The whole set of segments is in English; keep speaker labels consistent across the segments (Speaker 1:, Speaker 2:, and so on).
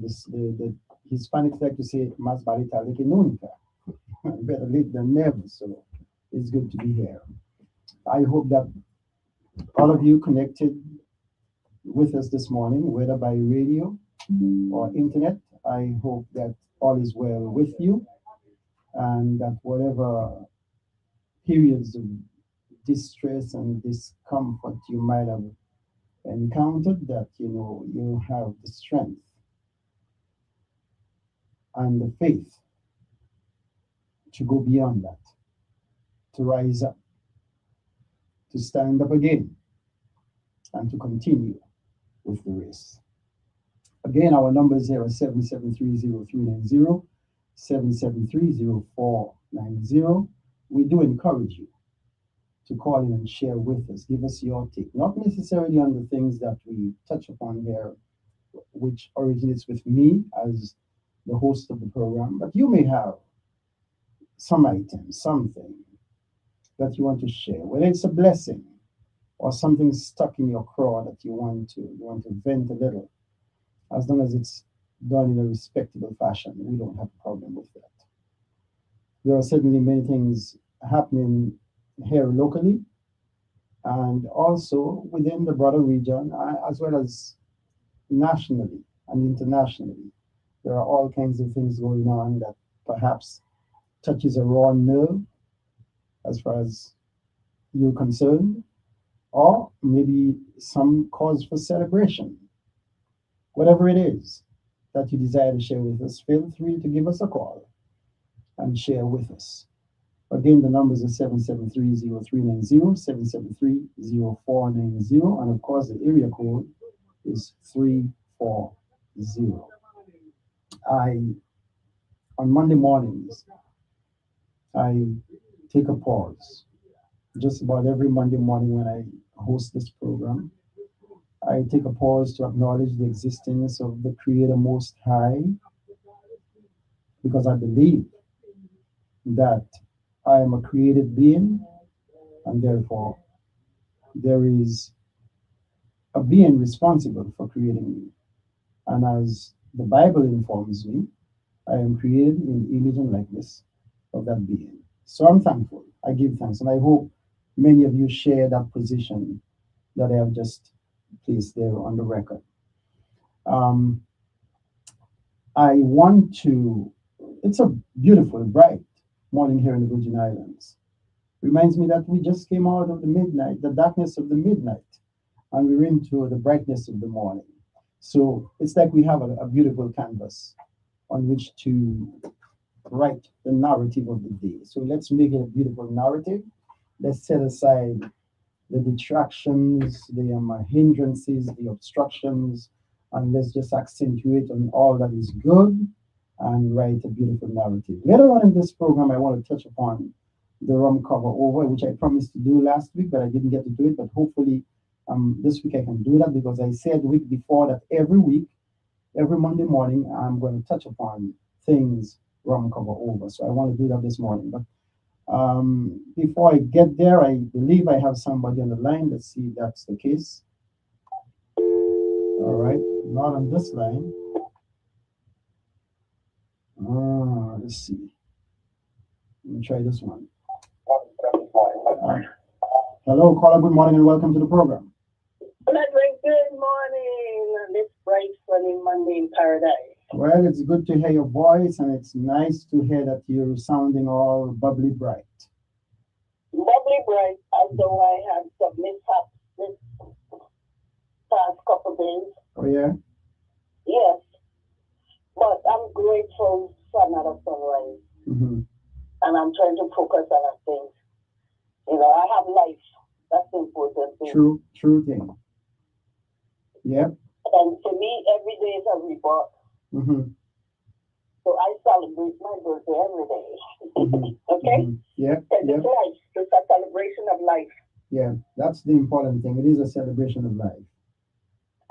Speaker 1: the Hispanics like to say, "Mas vale tarde que nunca." Better late than never. So it's good to be here. I hope that all of you connected with us this morning, whether by radio or internet, I hope that all is well with you and that whatever periods of distress and discomfort you might have encountered, that you have the strength and the faith to go beyond that, to rise up, to stand up again, and to continue with the race. Again, our numbers here are 7730390, 7730490. We do encourage you to call in and share with us. Give us your take, not necessarily on the things that we touch upon here, which originates with me as the host of the program, but you may have some item, something that you want to share, whether it's a blessing or something stuck in your craw that you want to vent a little. As long as it's done in a respectable fashion, we don't have a problem with that. There are certainly many things happening here locally and also within the broader region, as well as nationally and internationally. There are all kinds of things going on that perhaps touches a raw nerve as far as you're concerned, or maybe some cause for celebration. Whatever it is that you desire to share with us, feel free to give us a call and share with us. Again, the numbers are 7730390, 7730490, and of course the area code is 340. On Monday mornings, I take a pause. Just about every Monday morning when I host this program, I take a pause to acknowledge the existence of the Creator Most High, because I believe that I am a created being, and therefore there is a being responsible for creating me. And as the Bible informs me, I am created in the image and likeness of that being. So I'm thankful. I give thanks. And I hope many of you share that position that I have just placed there on the record. I want to, it's a beautiful, bright morning here in the Virgin Islands. Reminds me that we just came out of the midnight, the darkness of the midnight, and we're into the brightness of the morning. So it's like we have a beautiful canvas on which to write the narrative of the day. So let's make it a beautiful narrative. Let's set aside the detractions, the hindrances, the obstructions, and let's just accentuate on all that is good and write a beautiful narrative. Later on in this program, I want to touch upon the rum cover over, which I promised to do last week, but I didn't get to do it. But hopefully this week I can do that, because I said the week before that every week, every Monday morning, I'm going to touch upon things rum cover over. So I want to do that this morning. But before I get there, I believe I have somebody on the line. Let's see if that's the case. All right, not on this line. Let's see. Let me try this one. Hello, caller. Good morning and welcome to the program.
Speaker 2: Good morning on this bright, sunny Monday in paradise.
Speaker 1: Well, it's good to hear your voice, and it's nice to hear that you're sounding all bubbly bright.
Speaker 2: Bubbly bright, although I had some mishaps this past couple days.
Speaker 1: Oh, yeah?
Speaker 2: Yes. But I'm grateful for another sunrise.
Speaker 1: Mm-hmm.
Speaker 2: And I'm trying to focus on a thing. You know, I have life. That's the important thing.
Speaker 1: True thing. Yep.
Speaker 2: And for me, every day is a rebirth.
Speaker 1: Mm-hmm.
Speaker 2: So I celebrate my birthday every day.
Speaker 1: Mm-hmm.
Speaker 2: Okay?
Speaker 1: Mm-hmm. Yep.
Speaker 2: And
Speaker 1: Yep.
Speaker 2: it's life. It's a celebration of life.
Speaker 1: Yeah, that's the important thing. It is a celebration of life.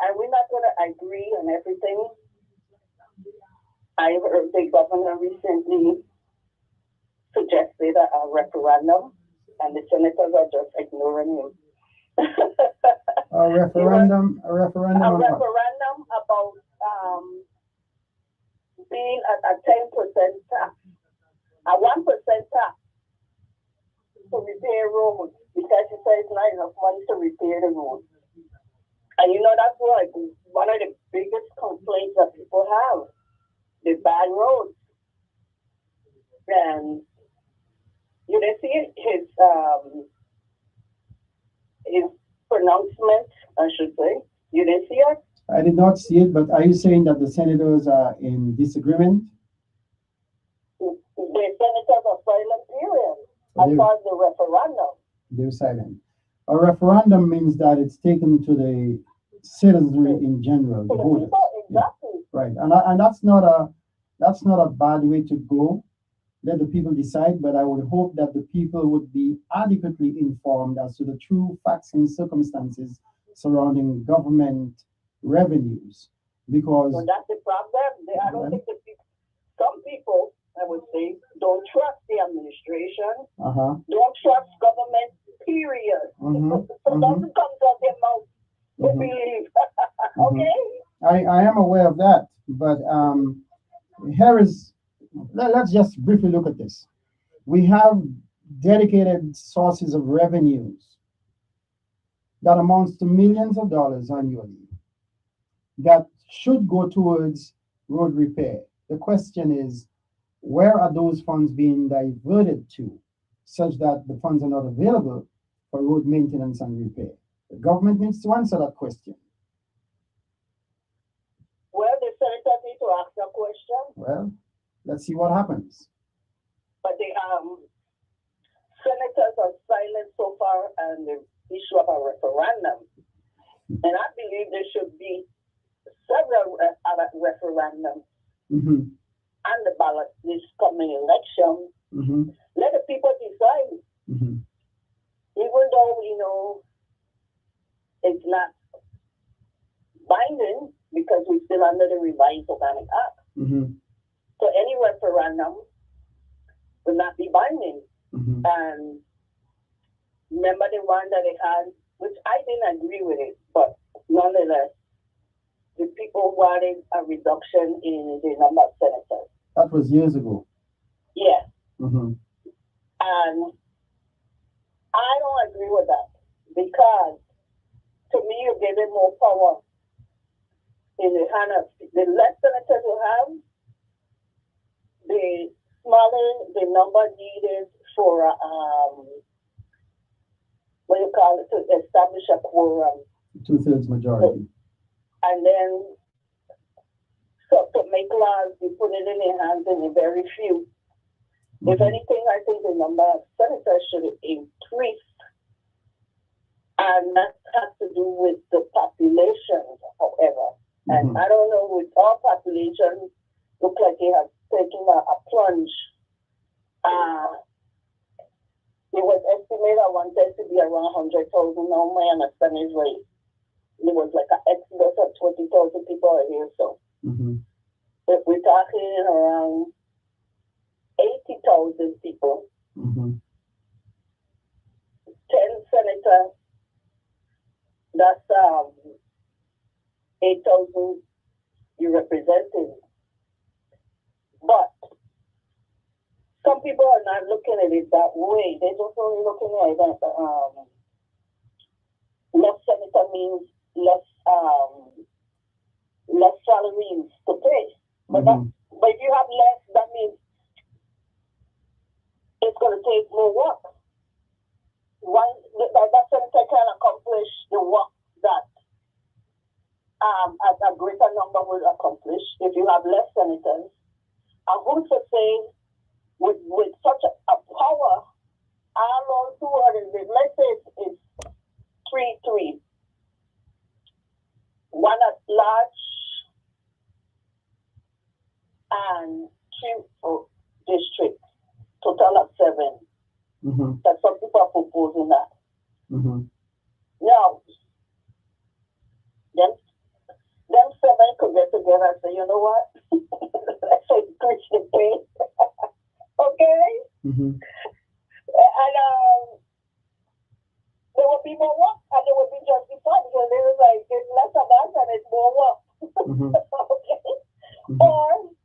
Speaker 2: And we're not going to agree on everything. I heard the governor recently suggested a referendum, and the senators are just ignoring him.
Speaker 1: A referendum
Speaker 2: about paying a 10% tax, a 1% tax to repair roads because you say it's not enough money to repair the roads. And you know, that's like one of the biggest complaints that people have, the bad roads. And you didn't see his pronouncement, I should say. You didn't see it?
Speaker 1: I did not see it, but are you saying that the senators are in disagreement?
Speaker 2: The senators are silent, period, as far as the referendum.
Speaker 1: They're silent. A referendum means that it's taken to the citizenry in general, the voters.
Speaker 2: People, exactly.
Speaker 1: Yeah, right, and that's not a bad way to go. Let the people decide, but I would hope that the people would be adequately informed as to the true facts and circumstances surrounding government revenues. Because
Speaker 2: well, that's the problem. I don't think some people, I would say, don't trust the administration, don't trust government, period. So doesn't come out their mouth to believe. Okay?
Speaker 1: I am aware of that, but here is, let's just briefly look at this. We have dedicated sources of revenues that amounts to millions of dollars annually that should go towards road repair. The question is, where are those funds being diverted to such that the funds are not available for road maintenance and repair? The government needs to answer that question.
Speaker 2: Well, the senators need to ask that question.
Speaker 1: Well, let's see what happens.
Speaker 2: But the senators are silent so far on the issue of a referendum. And I believe there should be several other referendums on the ballot this coming election. Let the people decide. Even though we know it's not binding because we're still under the revised Organic Act. So any referendum will not be binding. And remember the one that they had, which I didn't agree with it, but nonetheless, the people wanted a reduction in the number of senators.
Speaker 1: That was years ago.
Speaker 2: Yes. And I don't agree with that because to me, you're giving more power in the hand of the less senators you have, the smaller the number needed for what you call it, to establish a quorum.
Speaker 1: 2/3 majority.
Speaker 2: And then so to make laws, you put it in their hands in a very few. If anything, I think the number of senators should increase. And that has to do with the population, however. And I don't know, with our population, look like it has taken a plunge. It was estimated at one time to be around 100,000. Now my understanding is right. It was like an exodus of 20,000 people a year. So if we're talking around 80,000 people, 10 senators, that's 8,000 you represented. But some people are not looking at it that way. They're just only looking at it as less senator means less salaries to pay. But but if you have less, that means it's going to take more work. That senator can accomplish the work that a greater number will accomplish if you have less senators. And who's to say with such a power, all on 200, let's say it's 3-3. One at large and 2 for districts, total of 7. That some people are proposing that. Now, them 7 could get together and say, you know what? Let's increase the pay. Okay? And there will be more work and they will be justified because they were like, it's less of us and it's more work. Okay? Or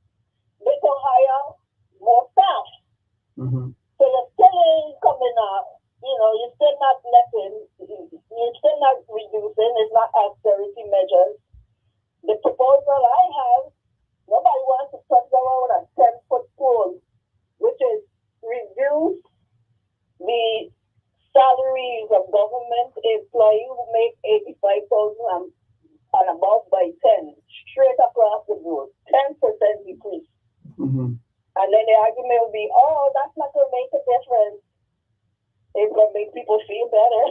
Speaker 2: And then the argument will be, oh, that's not going to make a difference. It's going to make people feel better.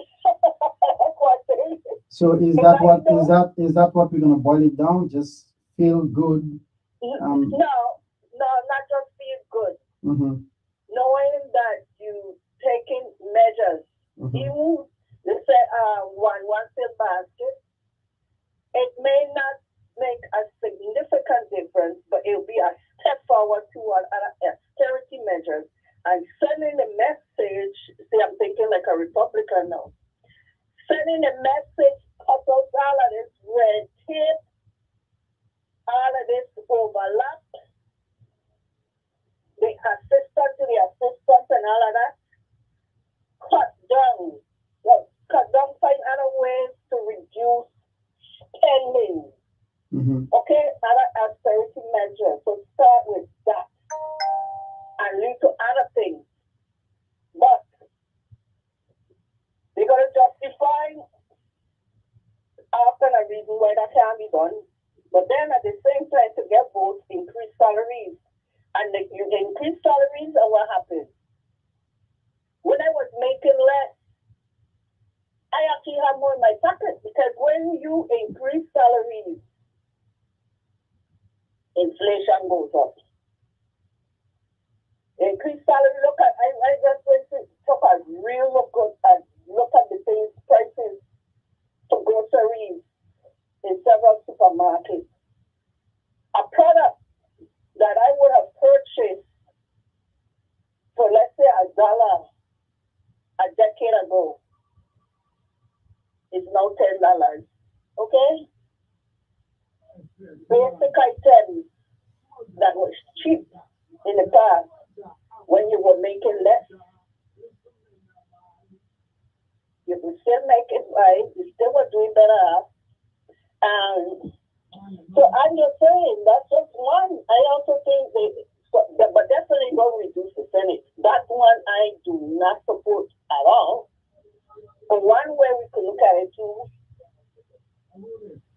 Speaker 1: So is that what we're going to boil it down? Just feel good?
Speaker 2: No, not just feel good. Knowing that you taking measures, even they say one field basket, it may not make a significant difference, but it will be a step forward toward austerity measures and sending a message. See, I'm thinking like a Republican now. Sending a message about all of this red tape, all of this overlap, the assistant to the assistant and all of that. Cut down, find other ways to reduce spending. Okay, other austerity measures. So start with that and lead to other things. But they're going to justify often a reason why that can't be done. But then at the same time, to get votes, increase salaries. And you increase salaries, and what happens? When I was making less, I actually have more in my pocket, because when you increase salaries, inflation goes up. Increase salary, I just went to took a real look at the things, prices for groceries in several supermarkets. A product that I would have purchased for, let's say, $1 a decade ago is now $10. Okay? Basic items that was cheap in the past when you were making less, you could still make it right, you still were doing better. And so I'm just saying, that's just one. I also think but definitely don't reduce the Senate. That one I do not support at all. But one way we could look at it too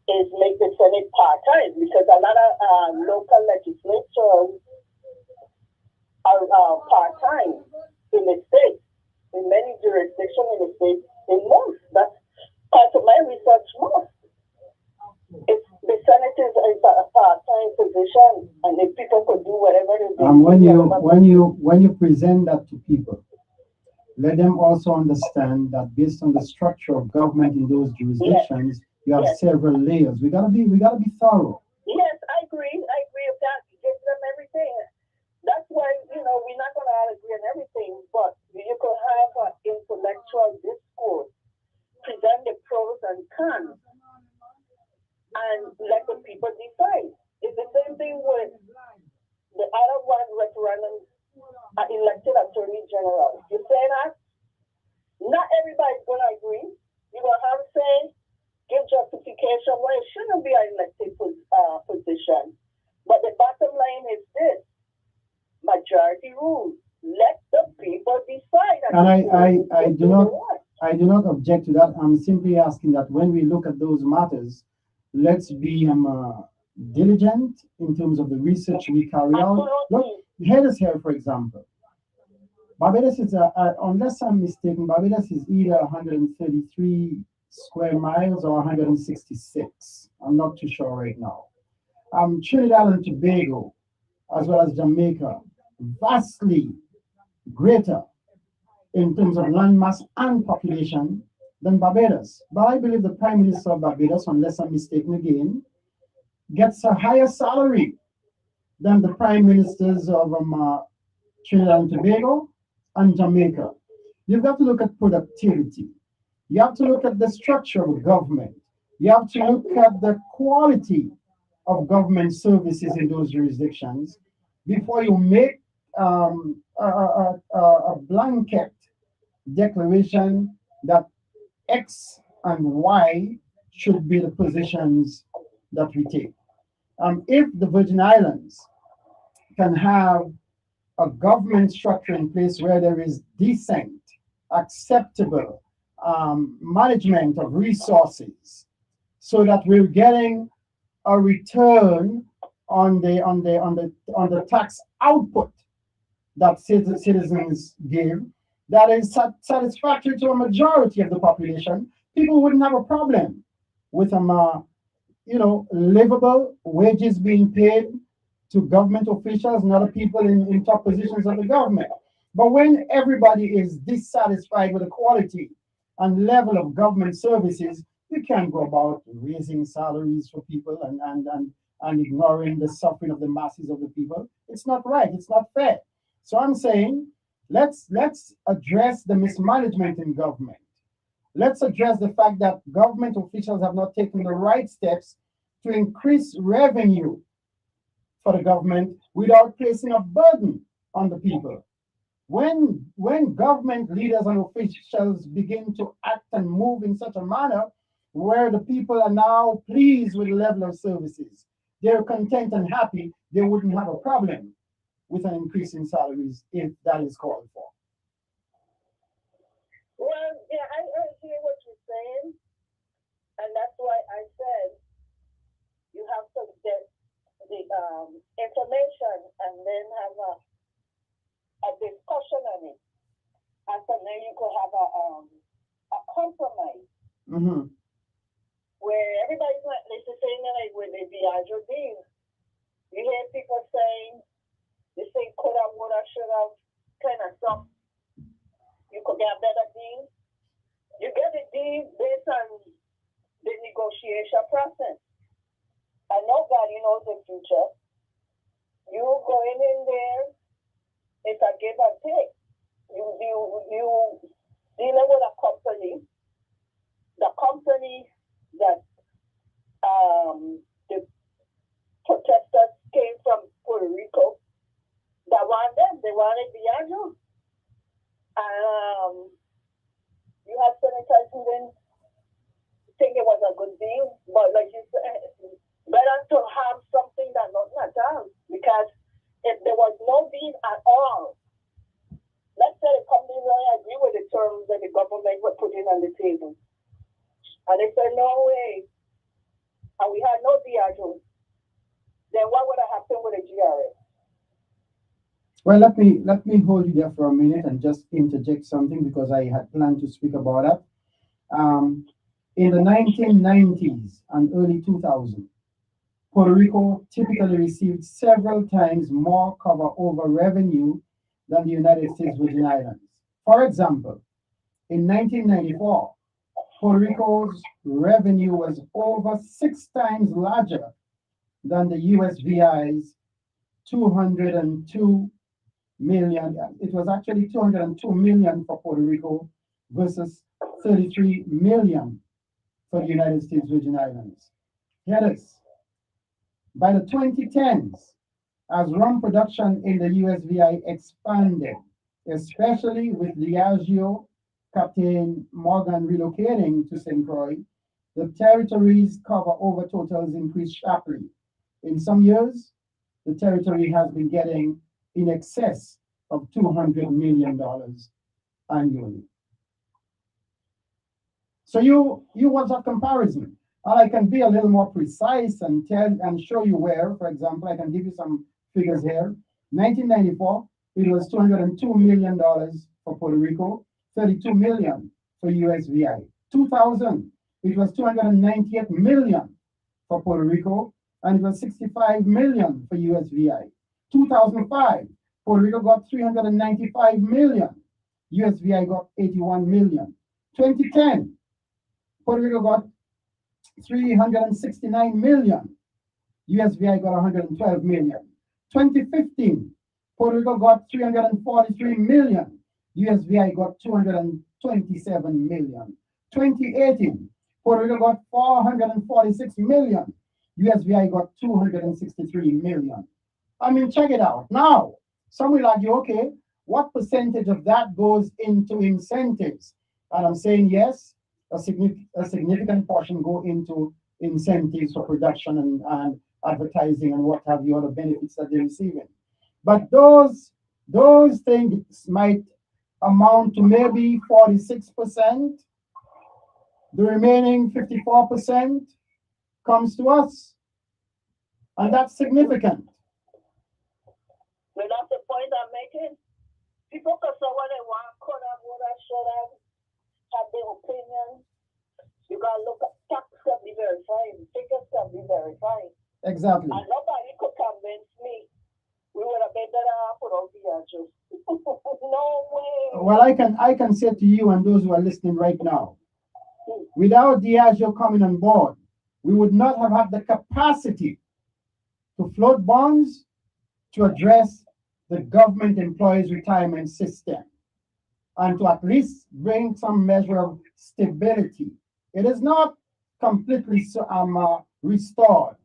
Speaker 2: is make the Senate part-time, because a lot of local legislatures are part-time in the state, in many jurisdictions in the state, in most. That's part of my research most. If the Senate is a part-time position, and if people could do whatever they do.
Speaker 1: When you present that to people, let them also understand that based on the structure of government in those jurisdictions, you have several layers. We gotta be thorough.
Speaker 2: Yes, I agree with that. Give them everything. That's why, we're not going to agree on everything, but you could have an intellectual discourse, present the pros and cons, and let the people decide. It's the same thing with the other one referendum, elected attorney general. You say that? Not everybody's going to agree. You're going to have to say, give justification why it shouldn't be an elected position. But the bottom line is this: majority rules. Let the people decide.
Speaker 1: And I do not object to that. I'm simply asking that when we look at those matters, let's be diligent in terms of the research we carry out. Look, here, for example. Barbados is, unless I'm mistaken, Barbados is either 133 square miles or 166. I'm not too sure right now. Trinidad and Tobago, as well as Jamaica, vastly greater in terms of land mass and population than Barbados. But I believe the Prime Minister of Barbados, unless I'm mistaken again, gets a higher salary than the Prime Ministers of Trinidad and Tobago and Jamaica. You've got to look at productivity. You have to look at the structure of government. You have to look at the quality of government services in those jurisdictions before you make a blanket declaration that X and Y should be the positions that we take. If the Virgin Islands can have a government structure in place where there is decent, acceptable management of resources, so that we're getting a return on the tax output that citizens give that is satisfactory to a majority of the population, people wouldn't have a problem with livable wages being paid to government officials and other people in top positions of the government. But when everybody is dissatisfied with the quality and level of government services, you can't go about raising salaries for people and ignoring the suffering of the masses of the people. It's not right. It's not fair. So I'm saying let's address the mismanagement in government. Let's address the fact that government officials have not taken the right steps to increase revenue for the government without placing a burden on the people. When government leaders and officials begin to act and move in such a manner where the people are now pleased with the level of services, they're content and happy, they wouldn't have a problem with an increase in salaries if that is called for.
Speaker 2: Well, yeah, I hear what you're saying, and that's why I said you have to get the information and then have a discussion on it, and from there you could have a compromise where everybody's not necessarily like with the Diageo deal. You hear people saying this thing coulda, woulda, shoulda, kind of stuff. You could get a better deal. You get a deal based on the negotiation process. And nobody knows the future. You going in there, it's a give and take. You dealing with a company, the company that the protesters came from Puerto Rico, that want them, they wanted Diageo. You have senators who didn't think it was a good deal, but like you said, better to have something than nothing at all. Because if there was no deal at all, let's say the company really agree with the terms that the government were putting on the table, and they said no way, and we had no Diageo, then what would have happened with the GRS?
Speaker 1: Well, let me hold you there for a minute and just interject something because I had planned to speak about that. In the 1990s and early 2000s, Puerto Rico typically received several times more cover over revenue than the United States Virgin Islands. For example, in 1994, Puerto Rico's revenue was over 6 times larger than the USVI's 202 million. It was actually 202 million for Puerto Rico versus 33 million for the United States Virgin Islands. Hear this. By the 2010s, as rum production in the USVI expanded, especially with Diageo Captain Morgan relocating to St. Croix, the territory's cover over totals increased sharply. In some years, the territory has been getting in excess of $200 million annually. So you want a comparison. And I can be a little more precise and tell and show you where. For example, I can give you some figures here. 1994, it was $202 million for Puerto Rico, 32 million for USVI. 2000, it was 298 million for Puerto Rico, and it was 65 million for USVI. 2005, Puerto Rico got 395 million. USVI got 81 million. 2010, Puerto Rico got 369 million. USVI got 112 million. 2015, Puerto Rico got 343 million. USVI got 227 million. 2018, Puerto Rico got 446 million. USVI got 263 million. I mean, check it out. Now, some will argue, okay, what percentage of that goes into incentives? And I'm saying yes, a significant portion go into incentives for production and advertising and what have you, other benefits that they're receiving. But those things might amount to maybe 46%. The remaining 54% comes to us. And that's significant.
Speaker 2: But that's the point I'm making. People can say what they want, could have, what I should have their opinion. You gotta look at facts can be verified, figures can be verified.
Speaker 1: Exactly.
Speaker 2: And nobody could convince me we would have been better off without the answers. No way.
Speaker 1: Well, I can say to you and those who are listening right now, without Diageo coming on board, we would not have had the capacity to float bonds to address the government employees' retirement system and to at least bring some measure of stability. It is not completely restored,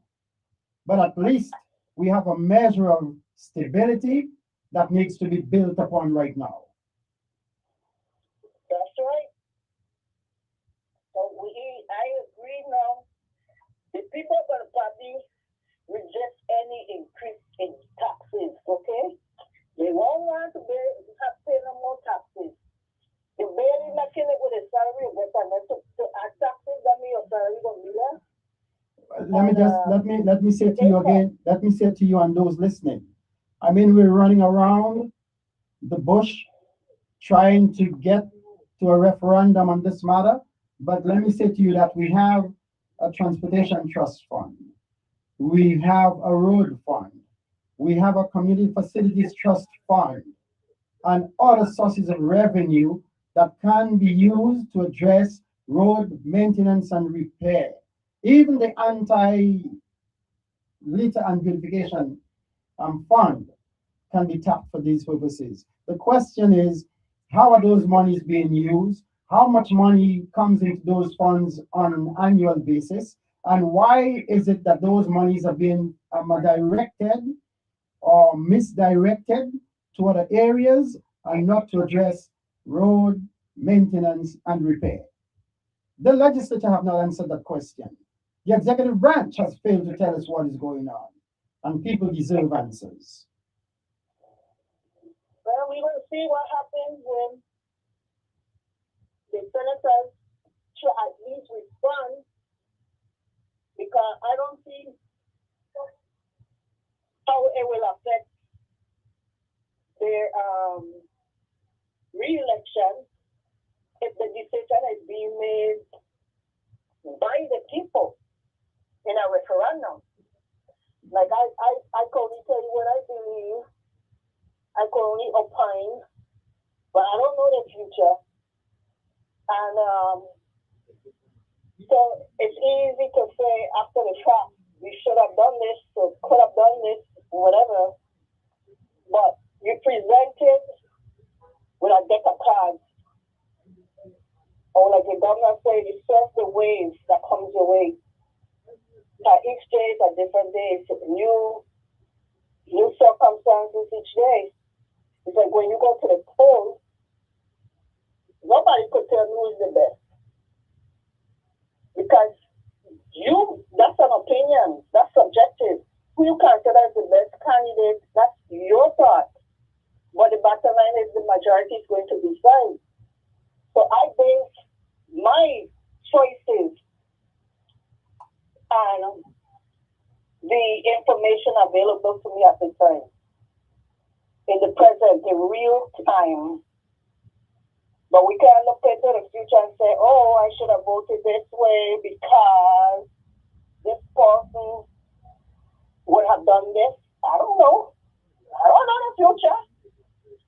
Speaker 1: but at least we have a measure of stability that needs to be built upon right now.
Speaker 2: That's right. So I agree now. The people are going to probably reject any increase in taxes, okay? They won't want to pay no more taxes. You're barely making it with a salary, but to add taxes, that means your salary going to be less.
Speaker 1: Let me say to you again, let me say to you and those listening, I mean, we're running around the bush trying to get to a referendum on this matter, but let me say to you that we have a transportation trust fund, we have a road fund, we have a community facilities trust fund, and other sources of revenue that can be used to address road maintenance and repair. Even the anti-litter and beautification fund can be tapped for these purposes. The question is, how are those monies being used? How much money comes into those funds on an annual basis? And why is it that those monies are being directed or misdirected to other areas and not to address road maintenance and repair? The legislature have not answered that question. The executive branch has failed to tell us what is going on, and people deserve answers.
Speaker 2: Well, we will see what happens when the senators should at least respond, because I don't see how it will affect their re-election if the decision is being made by the people in a referendum. Like I can only tell you what I believe. I can only opine, but I don't know the future. And so it's easy to say after the fact, we should have done this, or could have done this, whatever. But you present it with a deck of cards. Or like the governor said, you surf the waves that comes your way. Each day is a different day. It's new circumstances each day. It's like when you go to the polls, nobody could tell me who's the best. Because that's an opinion. That's subjective. Who you consider as the best candidate, that's your thought. But the bottom line is the majority is going to decide. So I base my choices on the information available to me at the time. In the present, in real time. But we can't look into the future and say, oh, I should have voted this way because this person would have done this. I don't know. I don't know the future.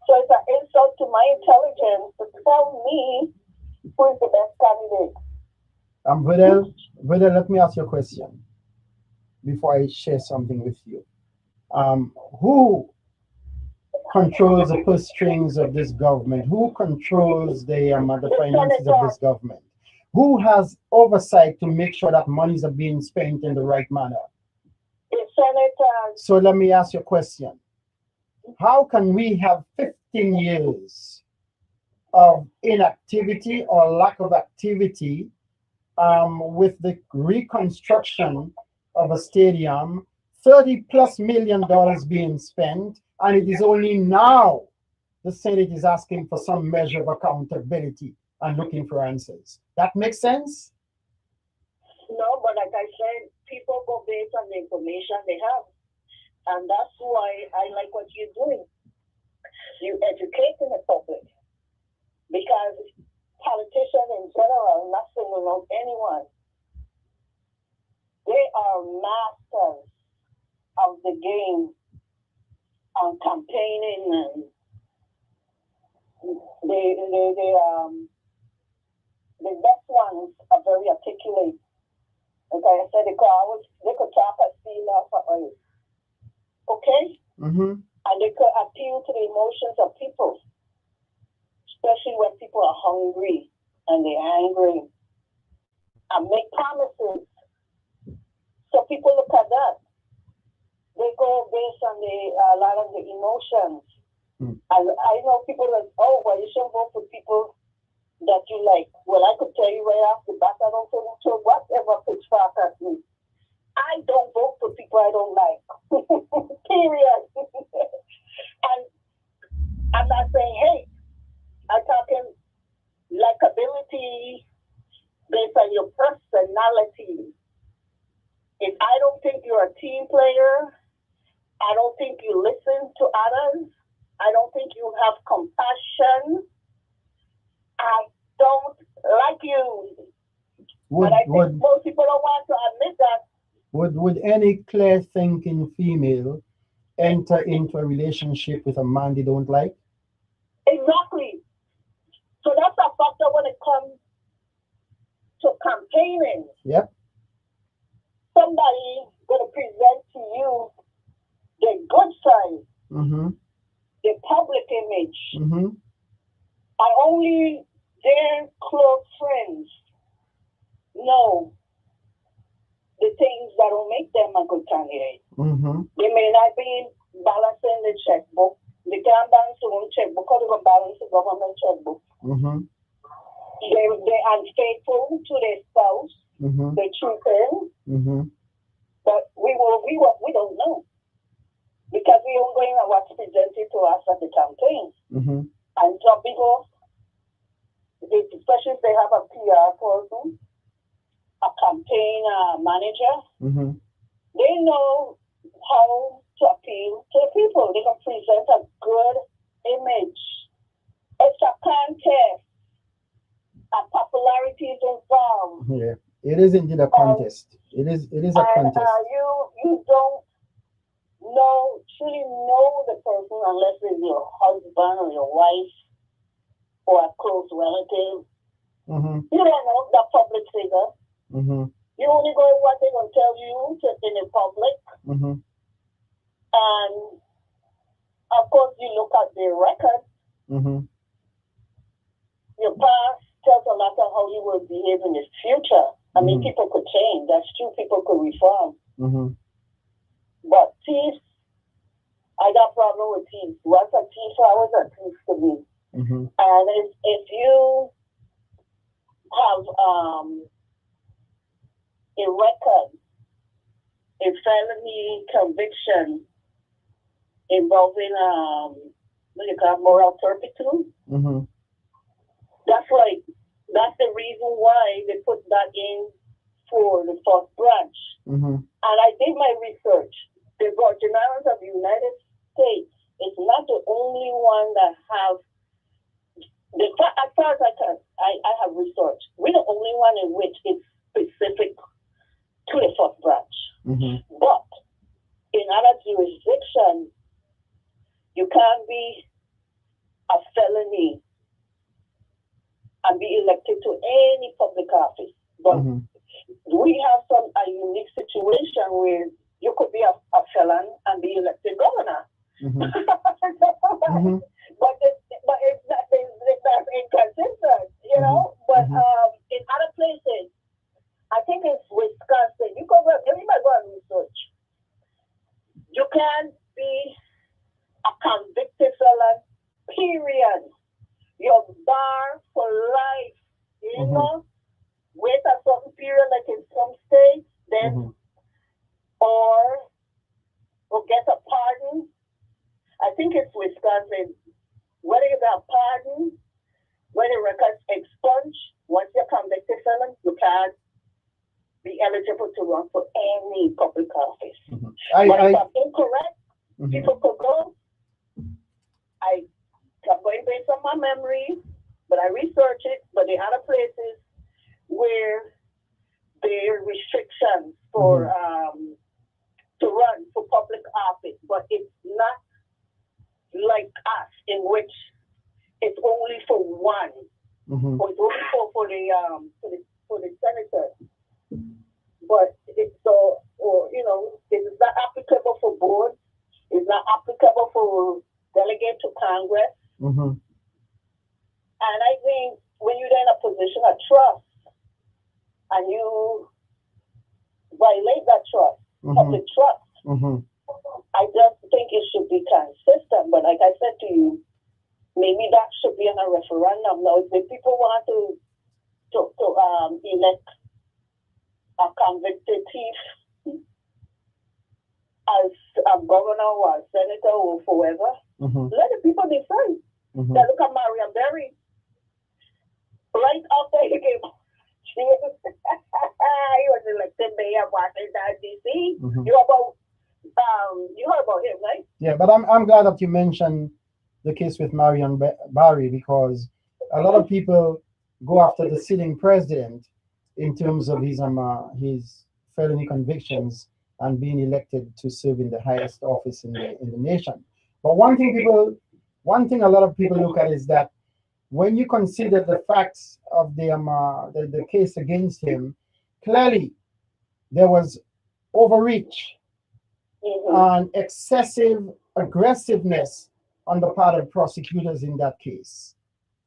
Speaker 2: So it's an insult to my intelligence to tell me who is the best candidate.
Speaker 1: Vedel, let me ask you a question before I share something with you. Who controls the purse strings of this government? Who controls the finances of this government? Who has oversight to make sure that monies are being spent in the right manner?
Speaker 2: The senators.
Speaker 1: So let me ask you a question. How can we have 15 years of inactivity or lack of activity with the reconstruction of a stadium, $30+ million being spent, and it is only now the Senate is asking for some measure of accountability and looking for answers? That makes sense?
Speaker 2: No, but like I said, people go based on the information they have. And that's why I like what you're doing. You're educating the public. Because politicians in general, not singling out anyone, they are masters of the game on campaigning, and the best ones are very articulate. Like I said, they could talk a sea level for oil. Okay?
Speaker 1: Mm-hmm.
Speaker 2: And they could appeal to the emotions of people, especially when people are hungry and they're angry, and make promises. So people look at that. They go based on a lot of the emotions. And I know people that, oh, well, you shouldn't vote for people that you like. Well, I could tell you right off the bat, I don't vote for whatever pitchfork at me. I don't vote for people I don't like. Period. And I'm not saying hate. I'm talking likability based on your personality. If I don't think you're a team player, I don't think you listen to others, I don't think you have compassion, I don't like you. But I think most people don't want to admit that.
Speaker 1: Would any clear-thinking female enter into a relationship with a man they don't like?
Speaker 2: Exactly. So that's a factor when it comes to campaigning.
Speaker 1: Yep.
Speaker 2: Somebody going to present to you the good side, the public image, and only their close friends know the things that will make them a good candidate. They may not be balancing the checkbook. They can't balance their own checkbook or they can balance the government checkbook. They're unfaithful to their spouse. They're cheating. But we don't know. Because we don't going on what's presented to us at the campaign. And some people, especially if they have a PR person, a campaign manager, they know how to appeal to the people. They can present a good image. It's a contest. And popularity is involved.
Speaker 1: Yeah, it is indeed a contest. It is a contest.
Speaker 2: You don't truly know the person unless it's your husband or your wife or a close relative. You don't know the public figure. You only go with what they're going to tell you in the public. And of course, you look at their record. Your past tells a lot of how you will behave in the future. I mean, people could change. That's true. People could reform. But thieves, I got problem with thieves. Once a thief, I was a thief to me. And if you have a record, a felony conviction involving what you call moral turpitude, that's the reason why they put that in for the first branch. And I did my research. The Virgin Islands of the United States is not the only one that have, as far as I have researched, we're the only one in which it's specific to the first branch. But in other jurisdictions, you can't be a felony and be elected to any public office. But we have a unique situation where you could be a felon and be elected governor. But it's not inconsistent, you know. But in other places, I think it's Wisconsin. You might go and research. You can't be a convicted felon, period. You're barred for life, you know. Wait a certain period, like in some states, then, or get a pardon. I think it's Wisconsin. Whether you get a pardon, when the record's expunged, once you're convicted felon, you can't be eligible to run for any But if I'm incorrect, people could go. I'm going based on my memory, but I researched it. But there are other places where there are restrictions for to run for public office, but it's not like us, in which it's only for one, or it's only for the senator. But it's so, or it's not applicable for boards. It's not applicable for delegate to Congress. And I think when you're in a position of trust and you violate that trust, public trust, I just think it should be consistent. But like I said to you, maybe that should be on a referendum. Now, if people want to elect a convicted thief as a governor or a senator or whoever, let the people decide. Now look at Marion Berry. Right after he came, he was elected mayor of Washington, D.C. You heard about him, right?
Speaker 1: Yeah, but I'm glad that you mentioned the case with Marion Barry, because a lot of people go after the sitting president in terms of his felony convictions and being elected to serve in the highest office in the nation. But one thing a lot of people look at is that when you consider the facts of the case against him, clearly there was overreach and excessive aggressiveness on the part of prosecutors in that case.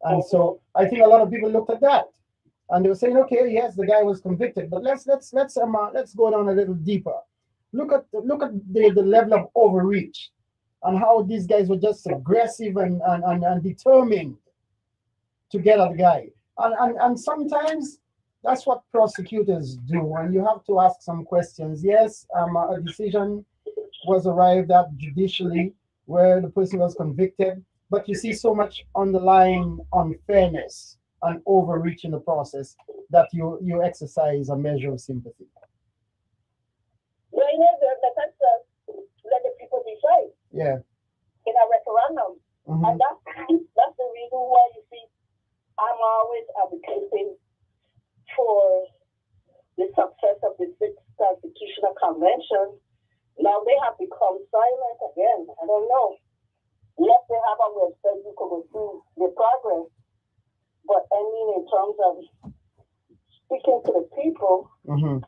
Speaker 1: And so I think a lot of people looked at that and they were saying, okay, yes, the guy was convicted, but let's go down a little deeper. Look at the level of overreach and how these guys were just aggressive and determined to get at the guy. And sometimes that's what prosecutors do, and you have to ask some questions. Yes, a decision was arrived at judicially where the person was convicted, but you see so much underlying unfairness and overreach in the process that you exercise a measure of sympathy.
Speaker 2: Well, let the people decide.
Speaker 1: Yeah.
Speaker 2: In a referendum. And that's the reason why you see I'm always advocating for the success of the Sixth Constitutional Convention. Now they have become silent again. I don't know. Yes, they have a website, you could go through the progress. But I mean, in terms of speaking to the people, I'm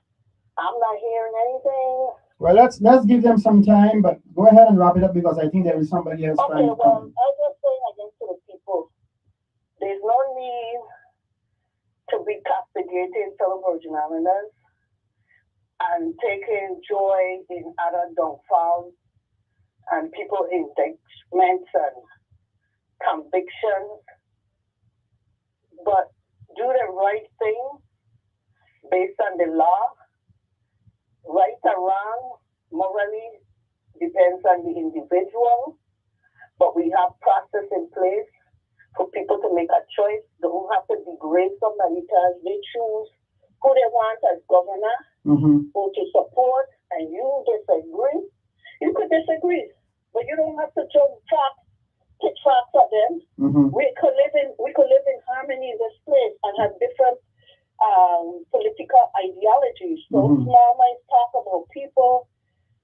Speaker 2: not hearing anything.
Speaker 1: Well, let's give them some time, but go ahead and wrap it up because I think there is somebody else trying to come.
Speaker 2: I just saying again to the people, there's no need to be castigating fellow Virgin Islanders and taking joy in other downfalls and people indictments and convictions, but do the right thing based on the law. Right or wrong, morally, depends on the individual, but we have process in place for people to make a choice. They don't have to degrade somebody because they choose who they want as governor, who to support, and you disagree. You could disagree, but you don't have to jump pick facts at them. We could live in harmony in this place and have different political ideologies. So small minds talk about people,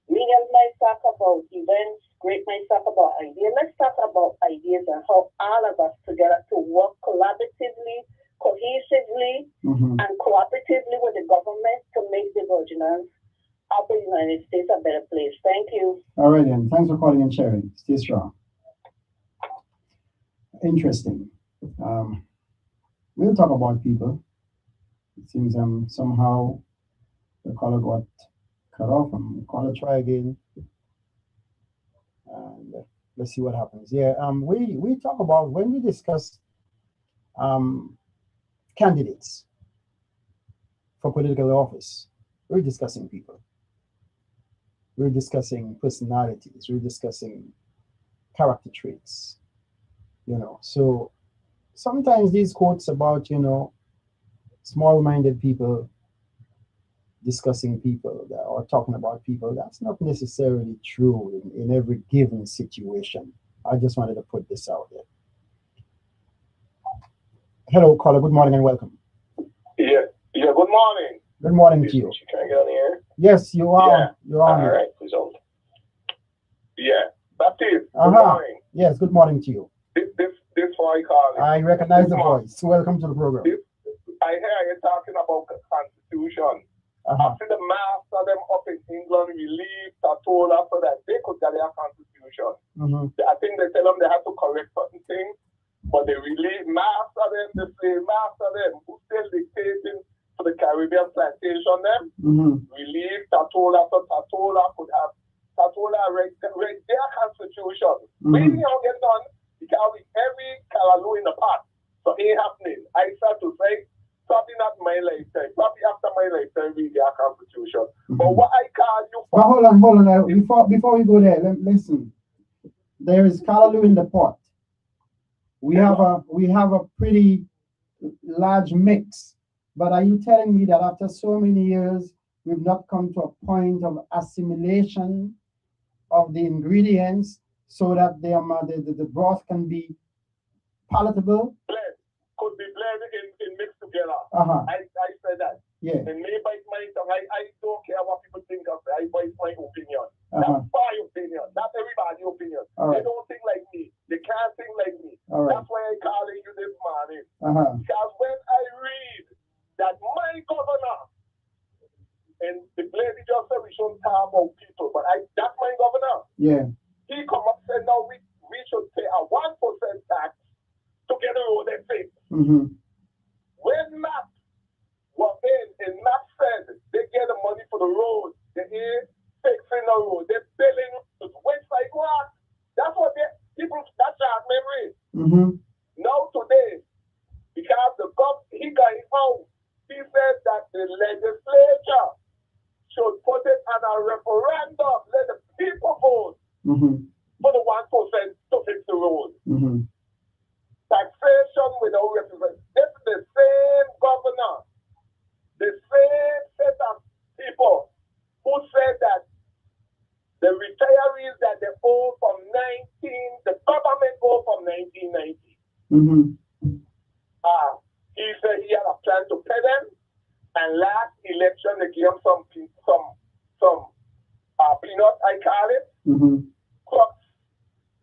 Speaker 2: medium minds talk about events, great minds talk about ideas. Let's talk about ideas and how all of us together to work collaboratively, cohesively, and cooperatively with the government to make the Virgin Islands of the United States a better place. Thank you.
Speaker 1: All right, then. Thanks for calling and sharing. Stay strong. Interesting. We'll talk about people. It seems somehow the caller got cut off. I'm gonna try again, and let's see what happens. Yeah, we talk about when we discuss candidates for political office. We're discussing people. We're discussing personalities. We're discussing character traits. So sometimes these quotes about small-minded people, discussing people or talking about people. That's not necessarily true in every given situation. I just wanted to put this out there. Hello, caller. Good morning and welcome.
Speaker 3: Yeah, good morning.
Speaker 1: Good morning to you.
Speaker 3: Can I get on the air?
Speaker 1: Yes, you are.
Speaker 3: Yeah.
Speaker 1: You are.
Speaker 3: All right, please hold. Yeah, Baptiste.
Speaker 1: Uh-huh.
Speaker 3: Good morning.
Speaker 1: Yes, good morning to you.
Speaker 3: This why I call it.
Speaker 1: I recognize the voice. Welcome to the program.
Speaker 3: I hear you talking about the Constitution. After the mass of them up in England relieved Tatola so that they could get their Constitution. I think they tell them they have to correct certain things, but they relieve mass of them, they say mass of them who still dictating to the Caribbean plantation them. Relieve Tatola so Tatola could have read their Constitution. We don't get done because every Kalaloo in the past. So it ain't happening. I start to say probably not my lifetime, probably after my lifetime we get a Constitution. But what I call you for.
Speaker 1: But hold on. Before we go there, listen. There is Kalaloo in the pot. We have a pretty large mix. But are you telling me that after so many years we've not come to a point of assimilation of the ingredients so that the broth can be palatable?
Speaker 3: Could be blended in mixed together. I said that.
Speaker 1: Yeah.
Speaker 3: And maybe my tongue, I don't care what people think of it. I voice my opinion. That's my opinion. That's everybody's opinion. They don't think like me. They can't think like me. That's why I'm calling you this morning. Because when I read that my governor, and the lady just said we shouldn't talk about people, but that's my governor.
Speaker 1: Yeah.
Speaker 3: He come up and said, no, we should pay a 1% tax to get a road and fix. When MAP was in MAP said they get the money for the road, they ain't fixing the road, they're building the website what? That's what people, that's our memory. Now today, because he got it out, he said that the legislature should put it on a referendum, let the people vote for the 1% to fix the road. Taxation without representation. This is the same governor, the same set of people who said that the retirees that they owe from the government owe from 1990. He said he had a plan to pay them, and last election they gave him some peanut, I call it, crux,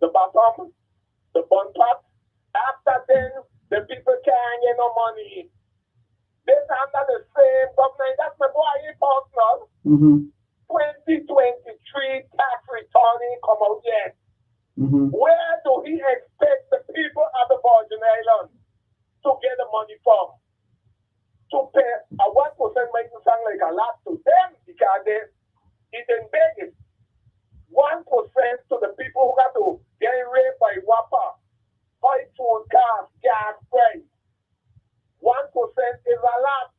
Speaker 3: the bottom, the bun part. After then, the people can't get no money. This under the same government. That's my boy, he personal. 2023 tax return ain't come out yet. Where do he expect the people of the Virgin Islands to get the money from? To pay a 1% might sound like a lot to them because it didn't beg it. 1% to the people who got to get raped by WAPA. High food cost, gas price. 1% is a lot.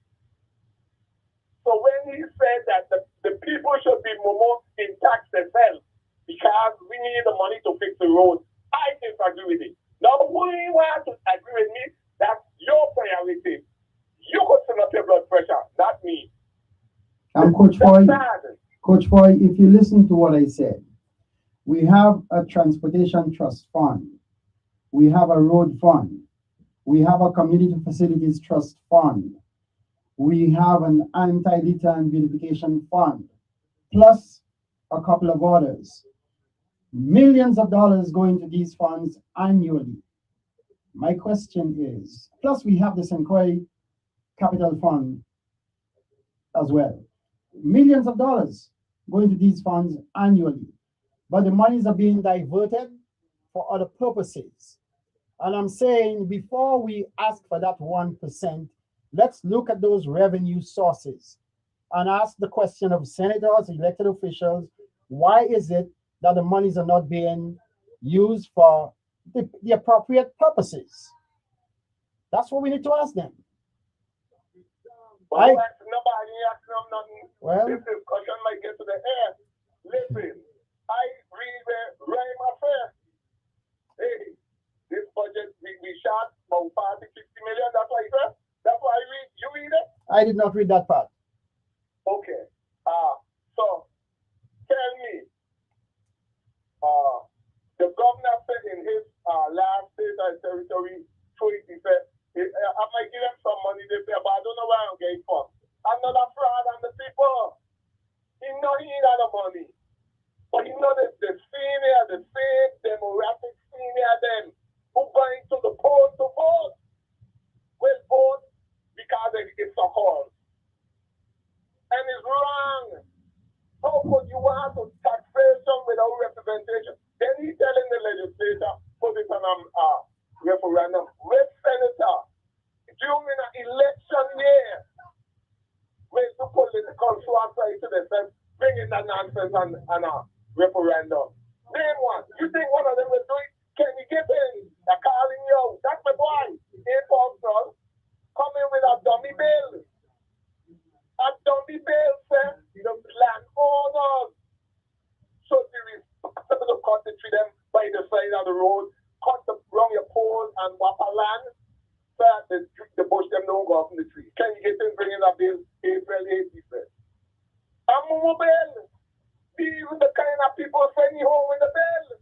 Speaker 3: So when he said that the people should be more in tax themselves because we need the money to fix the road, I disagree with it. Now, who you want to agree with me? That's your priority. You could send up your blood pressure, not me.
Speaker 1: And Coach Foy, if you listen to what I said, we have a transportation trust fund. We have a road fund. We have a community facilities trust fund. We have an anti-litter and beautification fund, plus a couple of others. Millions of dollars go into these funds annually. My question is, plus we have the St. Croix Capital Fund as well. Millions of dollars go into these funds annually, but the monies are being diverted for other purposes. And I'm saying before we ask for that 1%, let's look at those revenue sources and ask the question of senators, elected officials, why is it that the monies are not being used for the appropriate purposes? That's what we need to ask them.
Speaker 3: Nobody asked them nothing.
Speaker 1: Well,
Speaker 3: this discussion might get to the air. Listen, I read right my fair. Hey, this budget we shot about 50 million. That's why I said. That's why I read. You read it?
Speaker 1: I did not read that part.
Speaker 3: Okay. territory. So he said, I might give them some money, they say, but I don't know where I'm getting from. I'm not a fraud on the people. He know he ain't got no money. But he know that the senior, the same demographic senior them who going to the polls to vote will vote because it's a call. And it's wrong. How could you want to taxation without representation? Then he telling the legislature, put it on a referendum. With senator, during an election year, when the political swatch to themselves, bringing that nonsense on a referendum. Name one. You think one of them will do it? Can you get in? They're calling you. That's my boy. Impulse, coming with a dummy bill. A dummy bill says the landowners should be responsible to cut the tree them by the side of the road, cut the wrong your poles and wapper land, so that the bush them don't go up in the tree. Can you get in bringing that bill April 8th? A move bill. These are the kind of people send you home with the bill.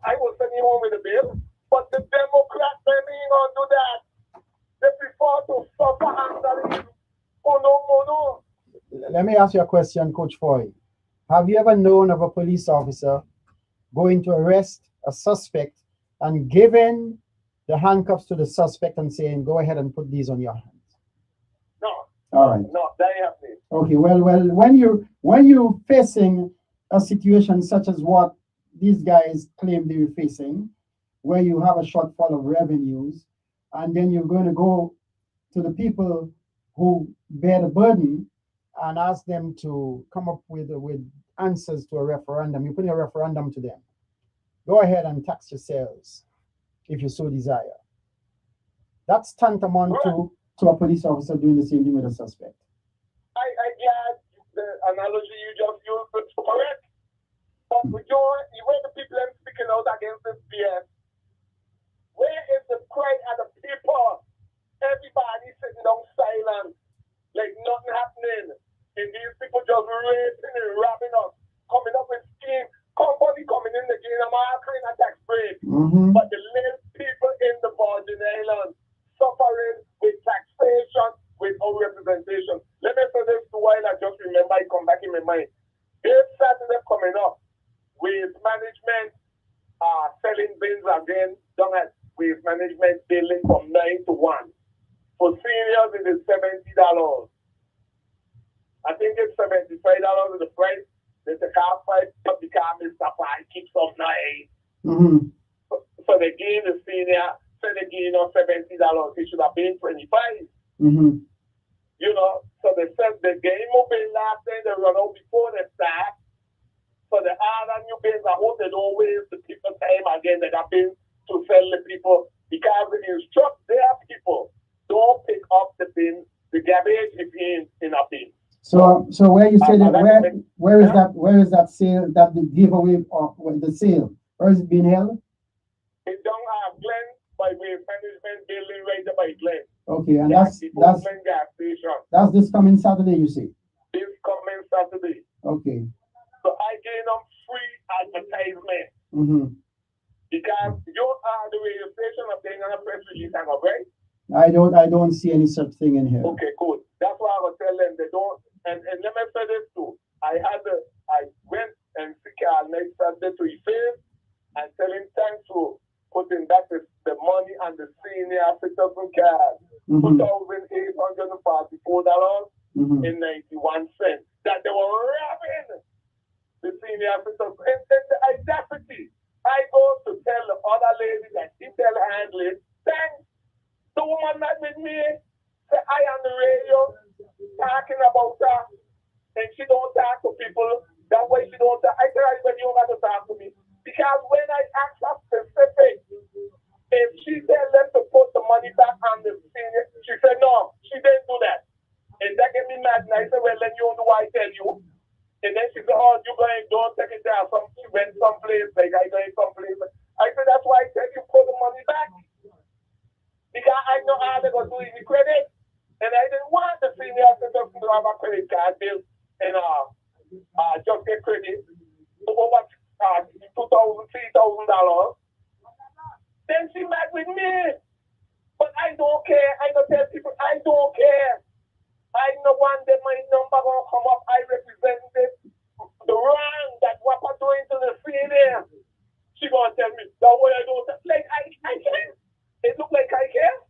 Speaker 3: I will send you home with the bill, but the Democrats they ain't gonna do that. They prefer to suffer under the no.
Speaker 1: Let me ask you a question, Coach Foy. Have you ever known of a police officer going to arrest a suspect and giving the handcuffs to the suspect and saying, "Go ahead and put these on your hands"?
Speaker 3: No.
Speaker 1: All right.
Speaker 3: No, that ain't happening.
Speaker 1: Okay. Well, when you're facing a situation such as what these guys claim they were facing, where you have a shortfall of revenues, and then you're going to go to the people who bear the burden and ask them to come up with answers to a referendum. You put a referendum to them. Go ahead and tax yourselves if you so desire. That's tantamount to a police officer doing the same thing with a suspect.
Speaker 3: I guess the analogy you just used is correct. But when the people are speaking out against this BS, where is the cry of the people? Everybody sitting down silent, like nothing happening. And these people just raping and robbing us, coming up with schemes. Company coming in the game, I'm offering a tax break. But the little people in the Virgin Islands suffering with taxation, with no representation. Let me say this while I just remember it come back in my mind. This Saturday coming up, with management selling bins again, done at with management billing from 9 to 1. For seniors, it is $70. I think it's $75 is the price. There's a car price, but the car Mr. Pie keeps on 9. So they gain the senior, so they gain on $70. It should have been 25. You know, so they said the game mobile last day, they run out before they start. So the other new bins, I hope they don't waste the people time again. They got bins to sell the people because they instruct their people don't pick up the bin, the garbage is in a bin. So
Speaker 1: where you say that where is that sale, that the giveaway or the sale? Where is it being held?
Speaker 3: It's down at Glen by way of management building right there by Glen.
Speaker 1: Okay, and that's
Speaker 3: Glen gas station.
Speaker 1: That's this coming Saturday, you see.
Speaker 3: This coming Saturday.
Speaker 1: Okay.
Speaker 3: So I gave them free advertisement. Because you are the radio station of paying on a press release, right?
Speaker 1: I don't see any such thing in here.
Speaker 3: Okay, good. That's why I was telling them they don't. And let me say this too. I went and see Carl next Saturday to his face and tell him thanks for putting that the money on the senior citizen card. $2,844 in 91 cents. That they were robbing the senior citizen. And the audacity. I go to tell the other lady that she tell handling, thanks. The woman that with me say I on the radio talking about her and she don't talk to people. That way she don't talk. I tell her when you don't got to talk to me. Because when I ask her specific, if she tell them to put the money back on the senior, she said no, she didn't do that. And that get me mad. And I said, well then you don't know why I tell you. And then she said, oh, you going don't take it down. She went someplace, like I going someplace. I said, that's why I said you put the money back. Because I know how they're going to do it in credit. And I didn't want the senior citizens to have a credit card bill and just get credit over $2,000, $3,000. Then she mad with me. But I don't care. I don't tell people I don't care. I know one day my number gonna come up. I represent the wrong that what I'm doing to the senior. She gonna tell me that way I don't like I care. It look like I care.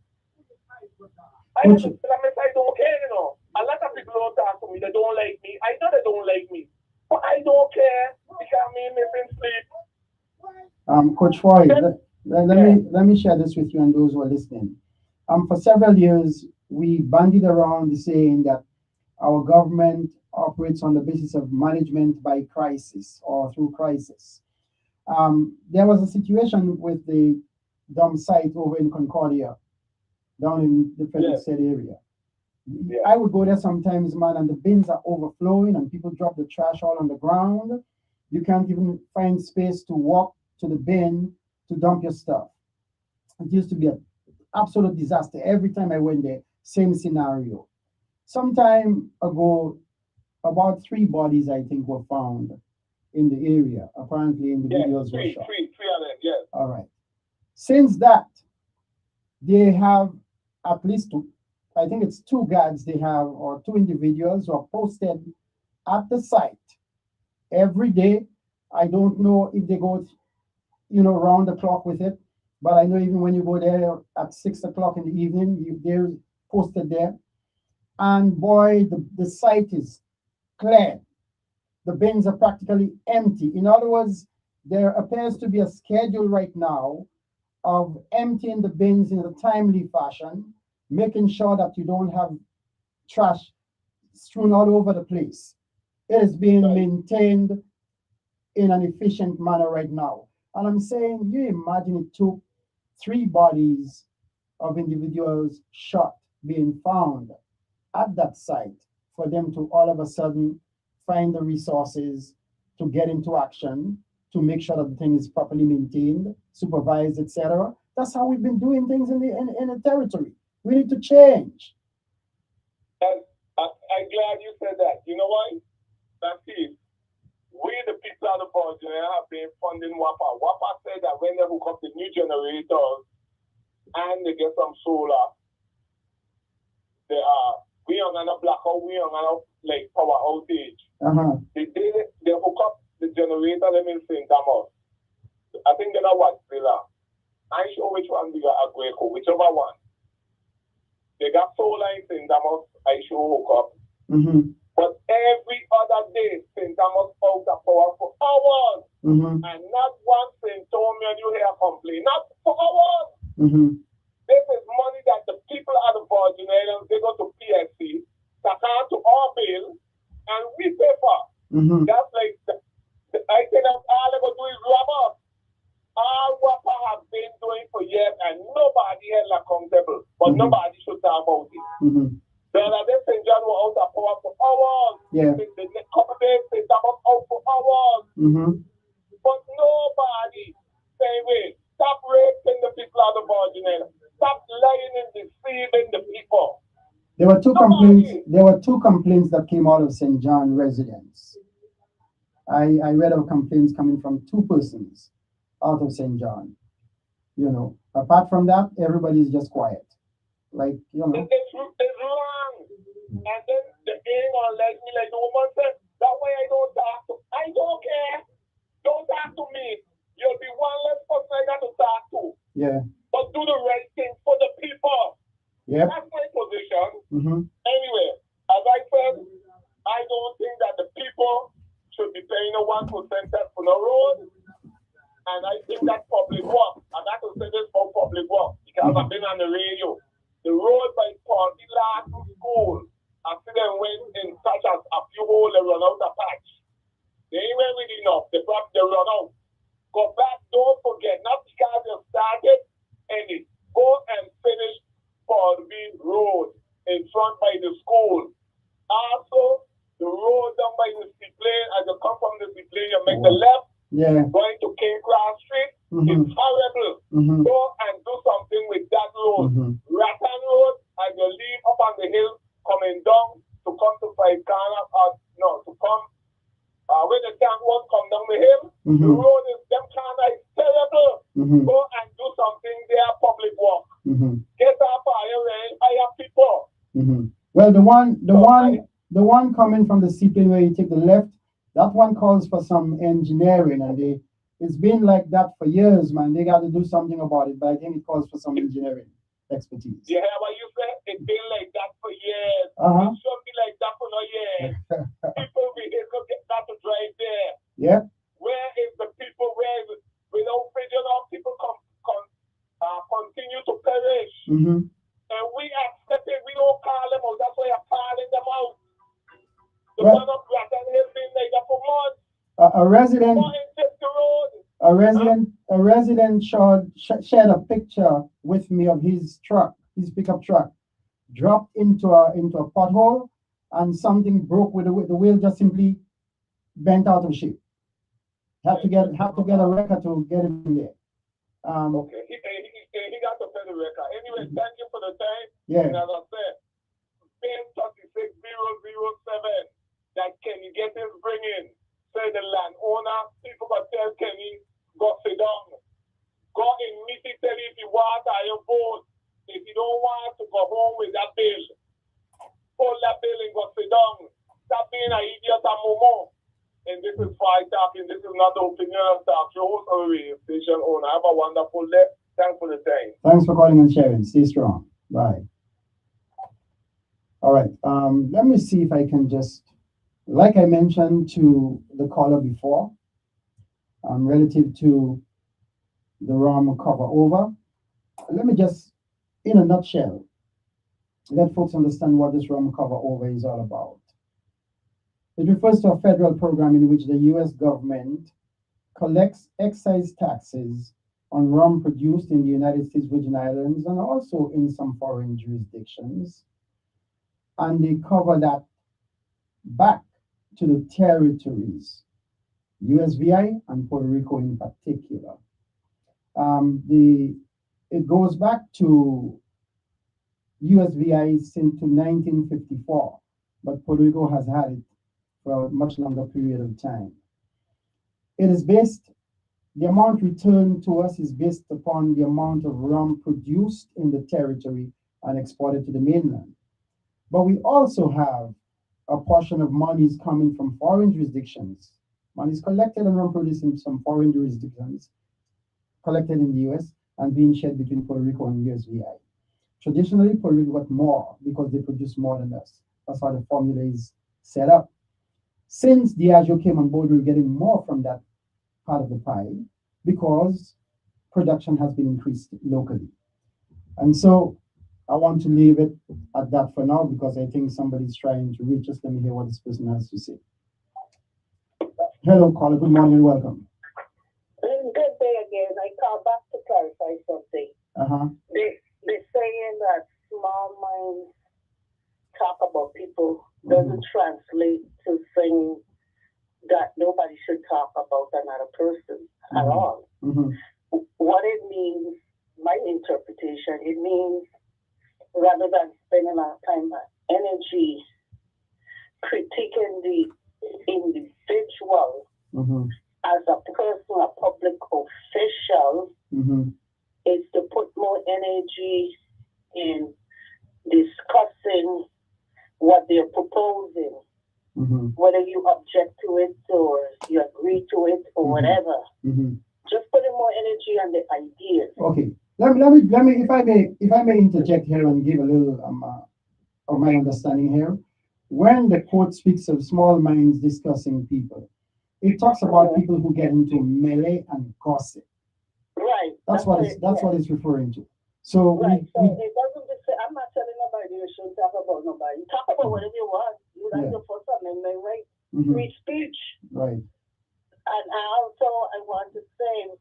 Speaker 3: I don't care, you know. A lot of people don't talk to me. They don't like me. I know they don't like me, but I don't care because me missing sleep.
Speaker 1: Coach Roy, let me share this with you and those who are listening. For several years, we bandied around saying that our government operates on the basis of management by crisis or through crisis. There was a situation with the dump site over in Concordia, down in the Frederick State area. I would go there sometimes, man, and the bins are overflowing and people drop the trash all on the ground. You can't even find space to walk to the bin to dump your stuff. It used to be an absolute disaster. Every time I went there, same scenario. Some time ago, about 3 bodies, I think, were found in the area. Apparently, individuals were shot.
Speaker 3: Three of them, yes.
Speaker 1: All right. Since that, they have at least 2, I think it's 2 guards they have, or 2 individuals who are posted at the site every day. I don't know if they go, round the clock with it, but I know even when you go there at 6 o'clock in the evening, they're posted there. And boy, the site is cleared. The bins are practically empty. In other words, there appears to be a schedule right now of emptying the bins in a timely fashion, making sure that you don't have trash strewn all over the place. It is being maintained in an efficient manner right now. And I'm saying, you imagine it took 3 bodies of individuals shot being found at that site for them to all of a sudden find the resources to get into action, to make sure that the thing is properly maintained, supervised, etc. That's how we've been doing things in the territory. We need to change.
Speaker 3: And I'm glad you said that. You know why? That's it. We, the people of the budget, have been funding WAPA. WAPA said that when they hook up the new generators and they get some solar, we are gonna blackout, we are gonna power outage. They hook up the generator, let me say, Damos. I think they're not what Villa. I'm sure which one we got Agreco, whichever one. They got solar in St. Damos, I sure hook up. But every other day, St. Thomas out of power for hours. And not one St. Thomas you hear complain. Not for hours. This is money that the people at the Virgin Islands, they go to PSC, that come to our bill, and we pay for. That's like, I think all they go do is rob us. All what I have been doing for years, and nobody held accountable. But nobody should talk about it. The other day, St. John was out of power for hours. The couple days, St. Thomas out for hours. But nobody say, wait, stop raping the people of the Virgin Islands. Stop lying and deceiving the people.
Speaker 1: There were 2 complaints. There were 2 complaints that came out of St. John residents. I read of complaints coming from 2 persons out of St. John. Apart from that, everybody is just quiet.
Speaker 3: It's wrong. And then the ain't gonna let me, like the woman said, that way I don't talk to. I don't care. Don't talk to me. You'll be one less person I got to talk to. But do the right thing for the people. That's my position. Anyway, as I said, I don't think that the people should be paying a 1% tax for the road. And I think that public work, and that will say this for public work, because I've been on the radio. The road by Party Last School, after they went in such as a few holes, they run out of patch. They ain't went with enough. They run out. Go back, don't forget, not because you started any. Go and finish Party Road in front by the school. Also, the road down by the seaplane, as you come from the seaplane, you make the left, going to King Cross Street. It's horrible. Go and do something with that road. Rattan Road, as you leave up on the hill, coming down to come to Five Corner, to come when the tank won't come down the hill. The road is them kind of terrible. Go and do something Get up higher people.
Speaker 1: Well, the one coming from the seaplane where you take the left, that one calls for some engineering, and it's been like that for years, man. They got to do something about it, but I think it calls for some engineering expertise.
Speaker 3: You hear what you said? It's been like that for years. It shouldn't be like that for no years. People be here to get that to drive there.
Speaker 1: Yeah.
Speaker 3: Where is the people? Where is it? We don't figure out people continue to perish. And we accept it. We don't call them out. That's why you're calling them out. The one up Grattan has been like that for months.
Speaker 1: A resident shared a picture with me of his truck, his pickup truck, dropped into a pothole, and something broke with the wheel just simply bent out of shape. Have to get a wrecker to get him in there.
Speaker 3: Okay, he got to pay the record. Anyway, thank you for the time.
Speaker 1: Yeah.
Speaker 3: And as I said, pin 36007 that Kenny get his bringing. Say the landowner, people got tell Kenny, go sit down. Go in meeting, tell if you want your vote. If you don't want to go home with that bill, pull that bill and go sit down. Stop being an idiot and move. And this is Fight Talking. This is not the opinion talk show or radio station owner. Have a wonderful day. Thanks for the time.
Speaker 1: Thanks for calling and sharing. Stay strong. Bye. All right. Let me see if I can just, like I mentioned to the caller before, relative to the ROM cover over. Let me just, in a nutshell, let folks understand what this ROM cover over is all about. It refers to a federal program in which the U.S. government collects excise taxes on rum produced in the United States Virgin Islands and also in some foreign jurisdictions. And they cover that back to the territories, USVI and Puerto Rico in particular. It goes back to USVI since 1954, but Puerto Rico has had it for a much longer period of time. It is based, the amount returned to us is based upon the amount of rum produced in the territory and exported to the mainland. But we also have a portion of monies coming from foreign jurisdictions. Monies collected and rum produced in some foreign jurisdictions, collected in the US and being shared between Puerto Rico and USVI. Traditionally, Puerto Rico got more because they produce more than us. That's how the formula is set up. Since Diageo came on board, we're getting more from that part of the pie because production has been increased locally. And so I want to leave it at that for now because I think somebody's trying to reach us. Let me hear what this person has to say. Hello, caller. Good morning and welcome.
Speaker 2: Good day again. I call back to clarify something. They're saying that small minds talk about people doesn't translate to saying that nobody should talk about another person at all. What it means, my interpretation, it means rather than spending our time and energy critiquing the individual as a person, a public official, is to put more energy in discussing what they're proposing, whether you object to it or you agree to it or whatever. Just putting more energy on the ideas.
Speaker 1: Okay. Let me, if I may interject here and give a little of my understanding here. When the court speaks of small minds discussing people, it talks about people who get into melee and gossip.
Speaker 2: Right.
Speaker 1: That's what it's referring to. So
Speaker 2: right. So it doesn't just say, I'm not telling nobody you shouldn't talk about nobody. Talk about whatever you want. You have your First Amendment right. Free speech.
Speaker 1: Right.
Speaker 2: And also I want to say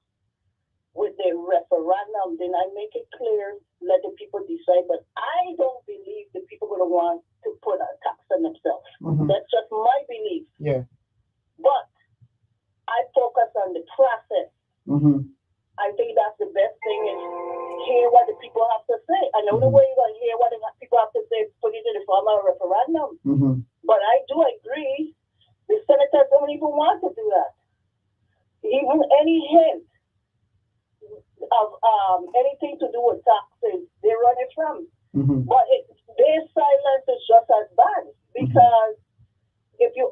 Speaker 2: with the referendum, then I make it clear, let the people decide. But I don't believe the people are going to want to put a tax on themselves. That's just my belief.
Speaker 1: Yeah.
Speaker 2: But I focus on the process. I think that's the best thing is hear what the people have to say. I know the way you're going to hear what the people have to say, put it in the form of a referendum. But I do agree, the senators don't even want to do that. Even any hint of anything to do with taxes they run it from.
Speaker 1: Mm-hmm.
Speaker 2: But their silence is just as bad because if you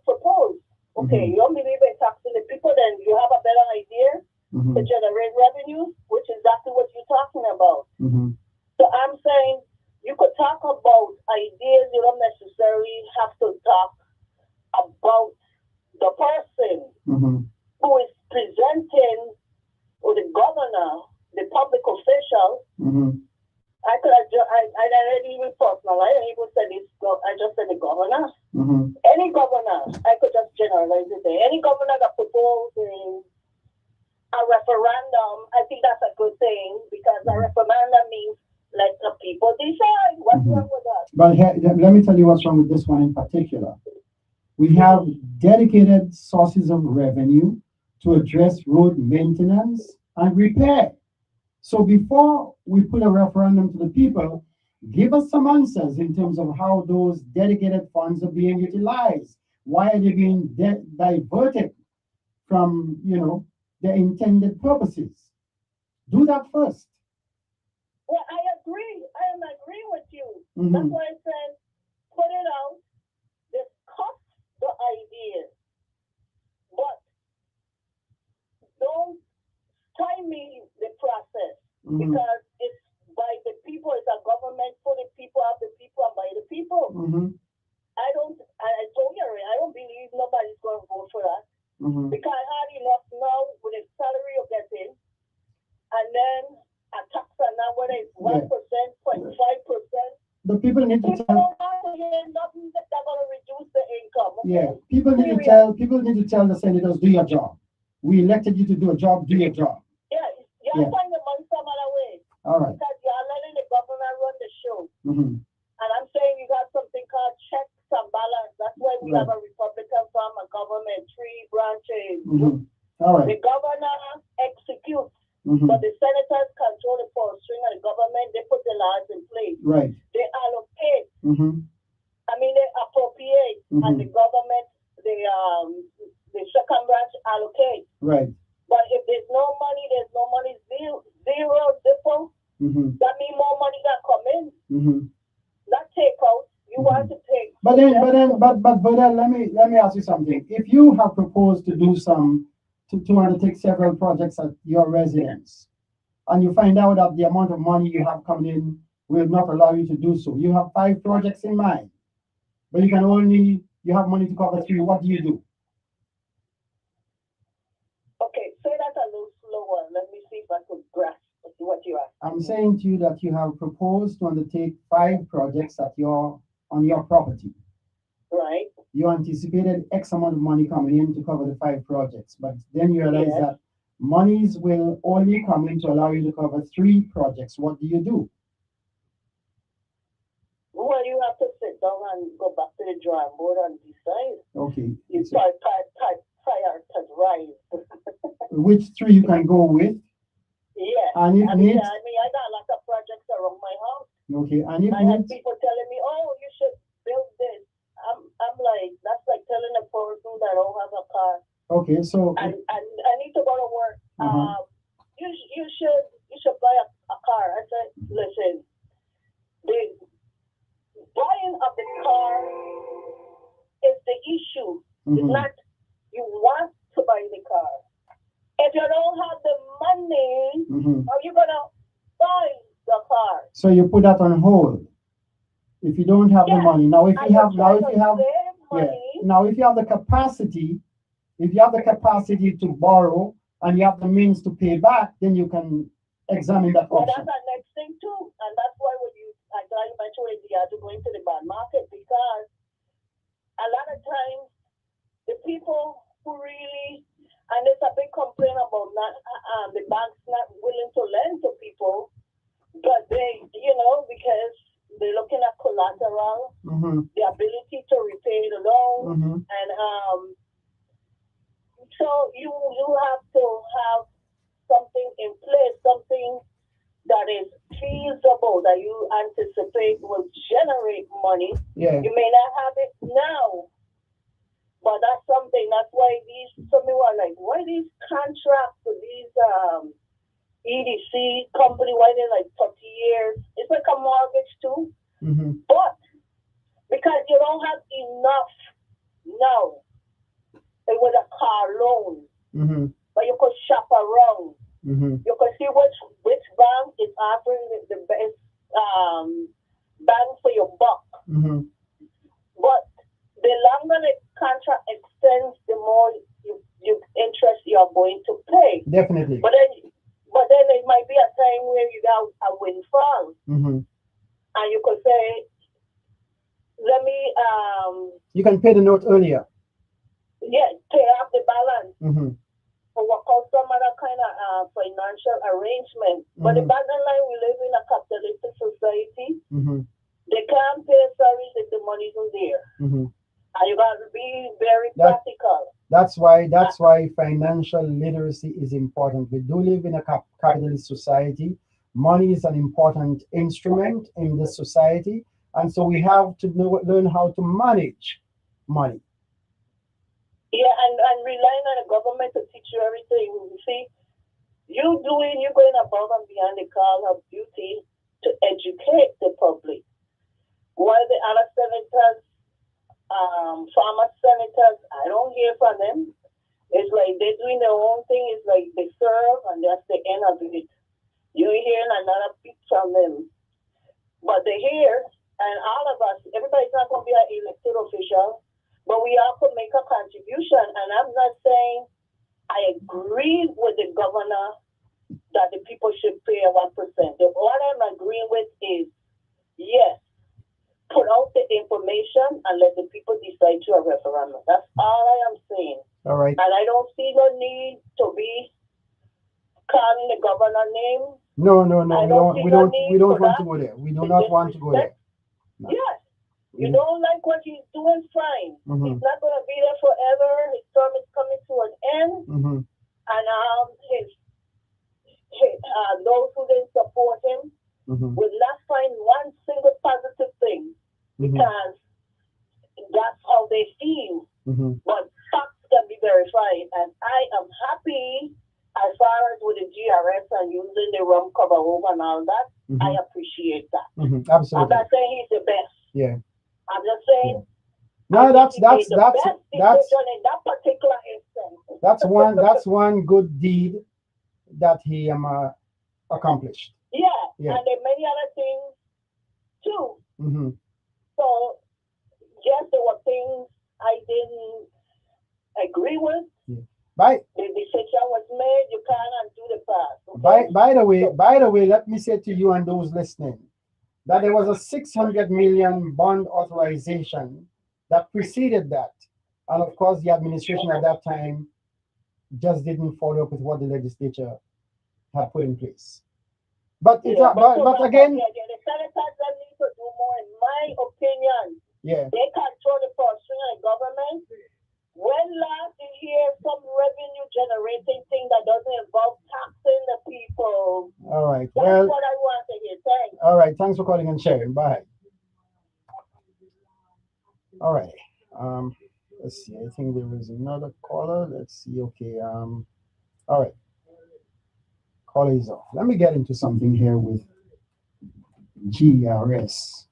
Speaker 2: propose, okay, you don't believe in taxing the people, then you have a better idea to generate revenue, which is exactly what you're talking about. So I'm saying you could talk about ideas, you don't necessarily have to talk about the person who is presenting, or the governor, the public official. I didn't even personal. I didn't even say this. I just said the governor. Any governor. I could just generalize it there. Any governor that proposes a referendum, I think that's a good thing because a referendum means let the people decide. What's wrong with that?
Speaker 1: But let me tell you what's wrong with this one in particular. We have dedicated sources of revenue to address road maintenance and repair. So before we put a referendum to the people, give us some answers in terms of how those dedicated funds are being utilized. Why are they being diverted from, their intended purposes? Do that first.
Speaker 2: Well, I agree. I am agreeing with you. That's why I said put it out, discuss the idea, but don't stymie the process because it's by the people. It's a government for the people, of the people, and by the people. I told you already, I don't believe nobody's going to vote for that because I had enough now with the salary you're getting, and then a tax on that whether it's 1%, 0.5%.
Speaker 1: The people need to tell.
Speaker 2: Don't have to hear nothing that's going to reduce the income. Okay?
Speaker 1: Yeah, people need to tell the senators, do your job. We elected you to do a job, do your job.
Speaker 2: Yeah, you'll find the money some other way.
Speaker 1: All right.
Speaker 2: Because you're letting the governor run the show. And I'm saying you got something called checks and balance. That's why we have a Republican form of government, 3 branches.
Speaker 1: All right.
Speaker 2: The governor executes, but the senators control the purse string of the government. They put the laws in place.
Speaker 1: Right.
Speaker 2: They allocate. They appropriate, and the government, the second branch allocate.
Speaker 1: Right.
Speaker 2: But if there's no money, zero difference. That means more money that come in. Not take out. You want to take.
Speaker 1: But let me ask you something. If you have proposed to do to undertake several projects at your residence, and you find out that the amount of money you have coming in will not allow you to do so, you have 5 projects in mind, but you have money to cover 3. What do you do?
Speaker 2: Okay, say that a little slower. Let me see if I could grasp what you asked.
Speaker 1: I'm saying to you that you have proposed to undertake 5 projects on your property.
Speaker 2: Right.
Speaker 1: You anticipated X amount of money coming in to cover the 5 projects, but then you realize that monies will only come in to allow you to cover 3 projects. What do you do?
Speaker 2: Well, you have to sit down and go back to the drawing board and decide.
Speaker 1: Okay.
Speaker 2: You prioritize.
Speaker 1: Which 3 you can go with?
Speaker 2: Yeah.
Speaker 1: And if
Speaker 2: I got a lot of projects around my house.
Speaker 1: Okay. And if
Speaker 2: I had people telling me, "Oh, you should build this." I'm like, that's like telling a person that I don't have a car.
Speaker 1: Okay, so
Speaker 2: and I need to go to work. You should buy a car. I said, listen, the buying of the car is the issue. It's not you want to buy the car. If you don't have the money, how are you gonna buy the car?
Speaker 1: So you put that on hold. If you don't have the money. Now if you have the capacity, to borrow and you have the means to pay back, then you can examine that option.
Speaker 2: That's the next thing too. And that's why I mentioned you have to go into the bond market, because a lot of times the people who really, and there's a big complaint about the banks not willing to lend to people, but they, because they're looking at collateral, the ability to repay the loan, and so you have to have something in place, something that is feasible, that you anticipate will generate money.
Speaker 1: Yeah.
Speaker 2: You may not have it now, but that's something. That's why some people are like, why these contracts for these EDC company waiting like 30 years. It's like a mortgage too. But because you don't have enough now with a car loan, but you could shop around. You can see which bank is offering the best bang for your buck. But the longer the contract extends, the more you interest you are going to pay.
Speaker 1: Definitely.
Speaker 2: But then it might be a time where you got a windfall, and you could say, "Let me."
Speaker 1: You can pay the note earlier.
Speaker 2: Yeah, pay off the balance. Or work out some other kind of financial arrangement. But the bottom line, we live in a capitalistic society. They can't pay salaries if the money isn't there. And you got to be very practical.
Speaker 1: That's why financial literacy is important. We do live in a capitalist society. Money is an important instrument in the society, and so we have to learn how to manage money.
Speaker 2: Yeah, and relying on the government to teach you everything. You see, you're going above and beyond the call of duty to educate the public. While the other senators, farmer senators, I don't hear from them. It's like they're doing their own thing. It's like they serve and that's the end of it. You hear another peep from them. But they're here, and all of us, everybody's not going to be an elected official. But we all could make a contribution. And I'm not saying I agree with the governor that the people should pay 1%. What I'm agreeing with is, yes, put out the information and let the people decide to a referendum. That's all I am saying.
Speaker 1: All right.
Speaker 2: And I don't see no need to be calling the governor name.
Speaker 1: No. We don't want to go there. We do not want to go there. No.
Speaker 2: Yes. You don't like what he's doing, fine. He's not going to be there forever. His term is coming to an end. And those who didn't support him will not find one single positive thing because that's how they feel. But facts can be verified. And I am happy as far as with the GRS and using the rum cover over and all that. I appreciate that.
Speaker 1: Absolutely.
Speaker 2: I'm not saying he's the best.
Speaker 1: Yeah.
Speaker 2: I'm just saying.
Speaker 1: No, that's
Speaker 2: in that particular instance.
Speaker 1: That's one good deed that he accomplished.
Speaker 2: Yeah, and there are many other things too. So yes, there were things I didn't agree with.
Speaker 1: The
Speaker 2: decision was made. You can't undo the past. Okay?
Speaker 1: By the way, let me say to you and those listening that there was a $600 million bond authorization that preceded that, and of course, the administration at that time just didn't follow up with what the legislature had put in place. But again,
Speaker 2: the senators need to do more, in my opinion.
Speaker 1: Yeah,
Speaker 2: they control the purse string of the government. When last you hear some revenue generating thing that doesn't involve taxing the people?
Speaker 1: All right.
Speaker 2: That's what I want to hear. Thanks.
Speaker 1: All right. Thanks for calling and sharing. Bye. All right. Let's see. I think there is another caller. Let's see. Okay. All right. Caller is off. Let me get into something here with GRS.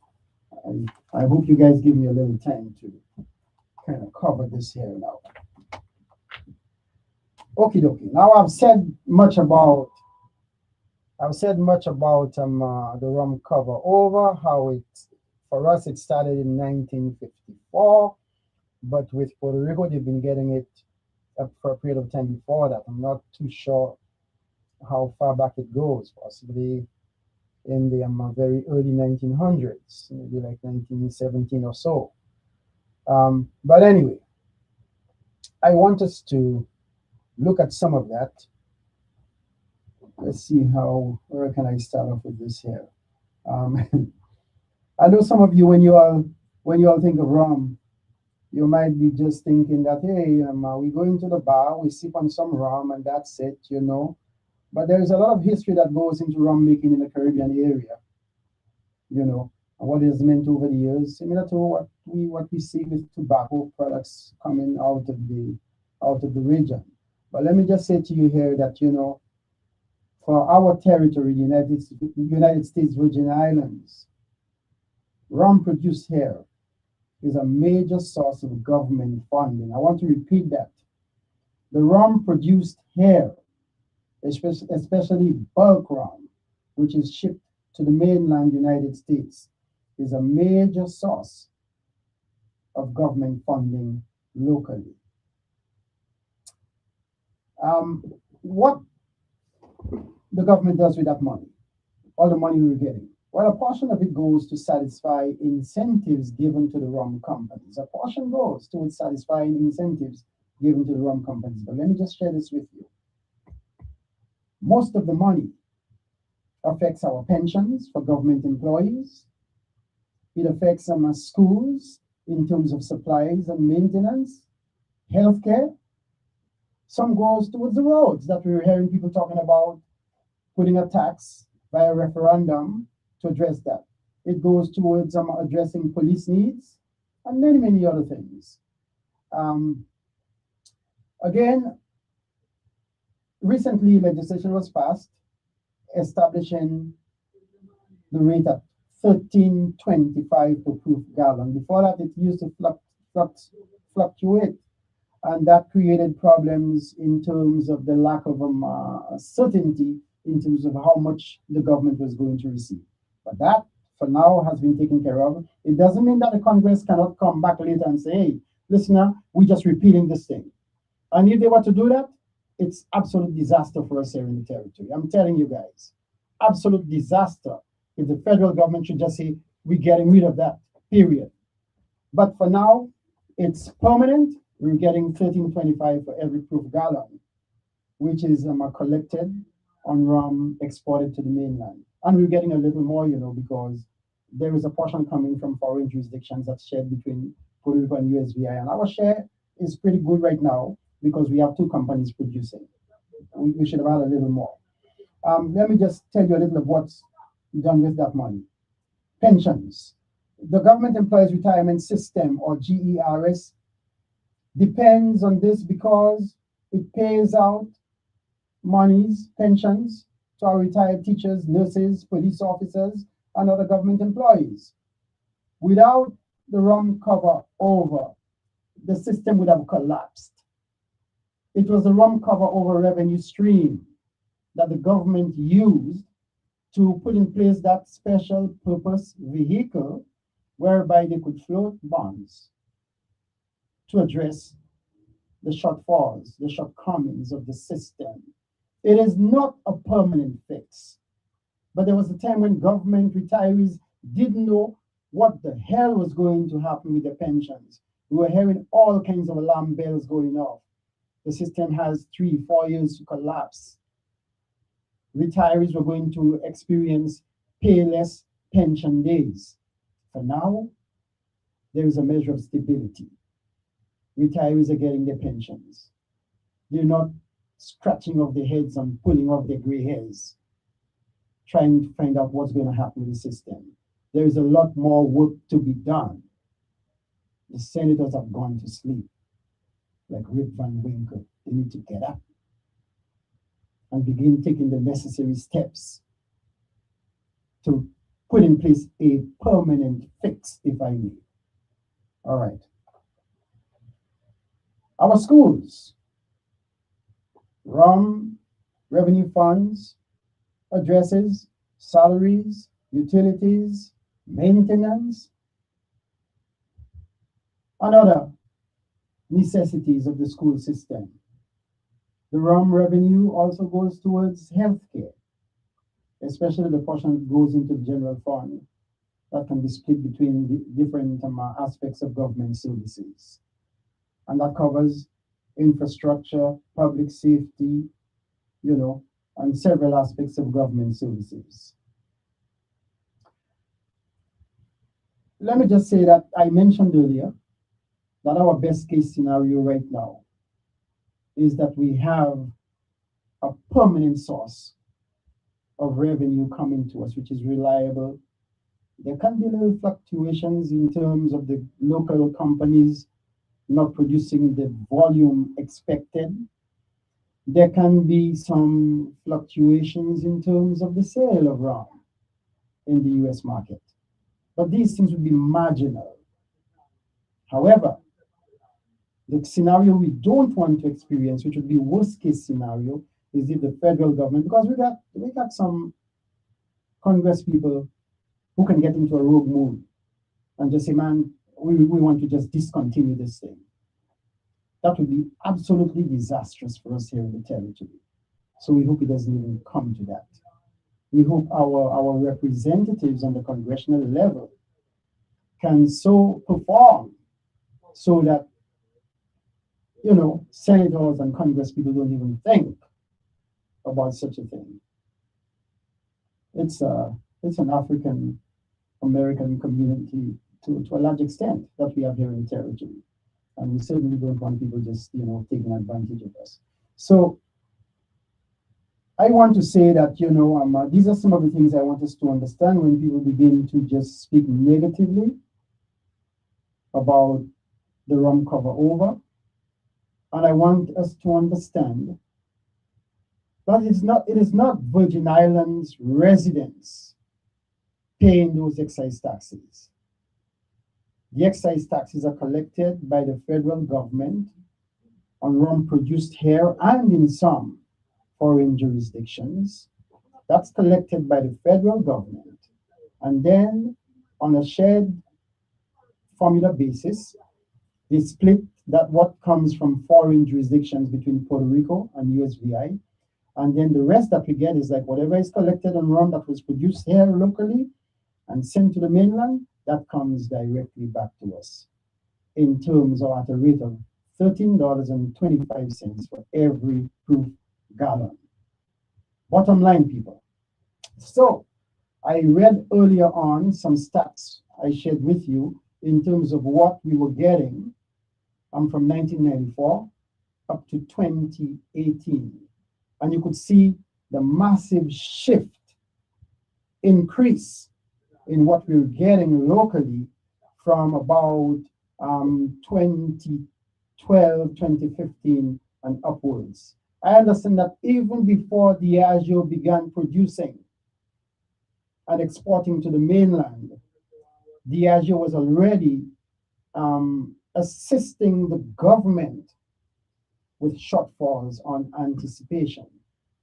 Speaker 1: I hope you guys give me a little time to kind of cover this here now. Okie dokie. Now I've said much about the rum cover over, how it, for us, it started in 1954, but with Puerto Rico, they've been getting it up for a period of time before that. I'm not too sure how far back it goes, possibly in the very early 1900s, maybe like 1917 or so. But anyway, I want us to look at some of that. Let's see where can I start off with this here. I know some of you, when you all think of rum, you might be just thinking that, hey, we go into the bar, we sip on some rum, and that's it, you know. But there's a lot of history that goes into rum making in the Caribbean area, you know, and what it's meant over the years, similar to what we see with tobacco products coming out of the region. But let me just say to you here that, you know, for our territory, United States Virgin Islands, rum produced here is a major source of government funding. I want to repeat that. The rum produced here, especially bulk rum, which is shipped to the mainland United States, is a major source of government funding locally. What the government does with that money, all the money we're getting? Well, a portion of it goes to satisfy incentives given to the rum companies. A portion goes towards satisfying incentives given to the rum companies. But let me just share this with you. Most of the money affects our pensions for government employees. It affects our schools in terms of supplies and maintenance, healthcare. Some goes towards the roads that we were hearing people talking about, putting a tax via referendum to address that. It goes towards addressing police needs and many, many other things. Again, recently legislation was passed establishing the rate at $13.25 per proof gallon. Before that, it used to fluctuate, and that created problems in terms of the lack of certainty in terms of how much the government was going to receive. But that, for now, has been taken care of. It doesn't mean that the Congress cannot come back later and say, hey, listen now, we're just repealing this thing. And if they were to do that, it's absolute disaster for us here in the territory. I'm telling you guys, absolute disaster if the federal government should just say, we're getting rid of that, period. But for now, it's permanent. We're getting $13.25 for every proof gallon, which is collected on rum exported to the mainland. And we're getting a little more, because there is a portion coming from foreign jurisdictions that's shared between Puerto Rico and USVI. And our share is pretty good right now because we have two companies producing. We should have had a little more. Let me just tell you a little of what's done with that money. Pensions. The Government Employees Retirement System, or GERS, depends on this because it pays out monies, pensions, to our retired teachers, nurses, police officers, and other government employees. Without the rum cover over, the system would have collapsed. It was the rum cover over revenue stream that the government used to put in place that special purpose vehicle whereby they could float bonds to address the shortfalls, the shortcomings of the system. It is not a permanent fix. But there was a time when government retirees didn't know what the hell was going to happen with their pensions. We were hearing all kinds of alarm bells going off. The system has 3-4 years to collapse. Retirees were going to experience payless pension days. For now, there is a measure of stability. Retirees are getting their pensions. They're not scratching off their heads and pulling off their gray hairs, trying to find out what's going to happen with the system. There is a lot more work to be done. The senators have gone to sleep, like Rip Van Winkle. They need to get up and begin taking the necessary steps to put in place a permanent fix, if I may. All right. Our schools, rum, revenue funds, addresses, salaries, utilities, maintenance, and other necessities of the school system. The rum revenue also goes towards healthcare, especially the portion that goes into the general fund that can be split between the different aspects of government services. And that covers infrastructure, public safety, and several aspects of government services. Let me just say that I mentioned earlier that our best case scenario right now is that we have a permanent source of revenue coming to us, which is reliable. There can be little fluctuations in terms of the local companies not producing the volume expected. there can be some fluctuations in terms of the sale of rum in the US market. But these things would be marginal. However, the scenario we don't want to experience, which would be worst case scenario, is if the federal government, because we got some Congress people who can get into a rogue mood and just say, man, we want to just discontinue this thing. That would be absolutely disastrous for us here in the territory. So we hope it doesn't even come to that. We hope our representatives on the congressional level can so perform so that, senators and Congress people don't even think about such a thing. It's an African American community to a large extent that we have here in the territory. And we certainly don't want people just, taking advantage of us. So I want to say that, these are some of the things I want us to understand when people begin to just speak negatively about the rum cover over. And I want us to understand that it is not Virgin Islands residents paying those excise taxes. The excise taxes are collected by the federal government on rum produced here and in some foreign jurisdictions. That's collected by the federal government. And then on a shared formula basis, they split that what comes from foreign jurisdictions between Puerto Rico and USVI. And then the rest that we get is like whatever is collected on rum that was produced here locally and sent to the mainland, that comes directly back to us in terms of at a rate of $13.25 for every proof gallon. Bottom line, people. So I read earlier on some stats I shared with you in terms of what we were getting from 1994 up to 2018. And you could see the massive shift, increase in what we were getting locally from about 2012, 2015 and upwards. I understand that even before Diageo began producing and exporting to the mainland, Diageo was already assisting the government with shortfalls on anticipation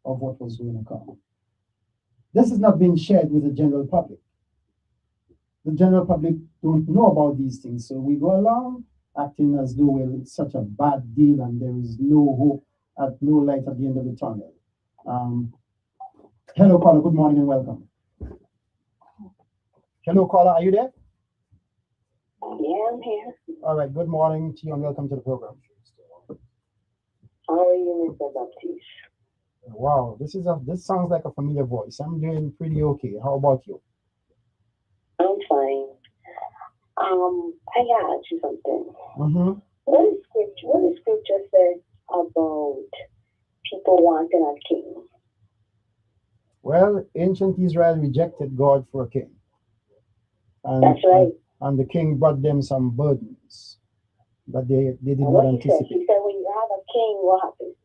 Speaker 1: of what was going to come. This is not being shared with the general public. The general public don't know about these things, so we go along acting as though it's such a bad deal and there is no hope, no light at the end of the tunnel. Hello, caller. Good morning and welcome. Hello, caller. Are you there?
Speaker 2: Yeah, I'm here.
Speaker 1: All right. Good morning to you and welcome to the program.
Speaker 2: How are you, Mr. Baptiste?
Speaker 1: Wow, this sounds like a familiar voice. I'm doing pretty okay. How about you?
Speaker 2: I'm fine. I gotta ask you something.
Speaker 1: Mm-hmm.
Speaker 2: What is scripture said about people wanting a king?
Speaker 1: Well, ancient Israel rejected God for a king. And,
Speaker 2: that's right.
Speaker 1: And the king brought them some burdens that they did
Speaker 2: and
Speaker 1: not anticipate.
Speaker 2: He said, when you have a king, what happens?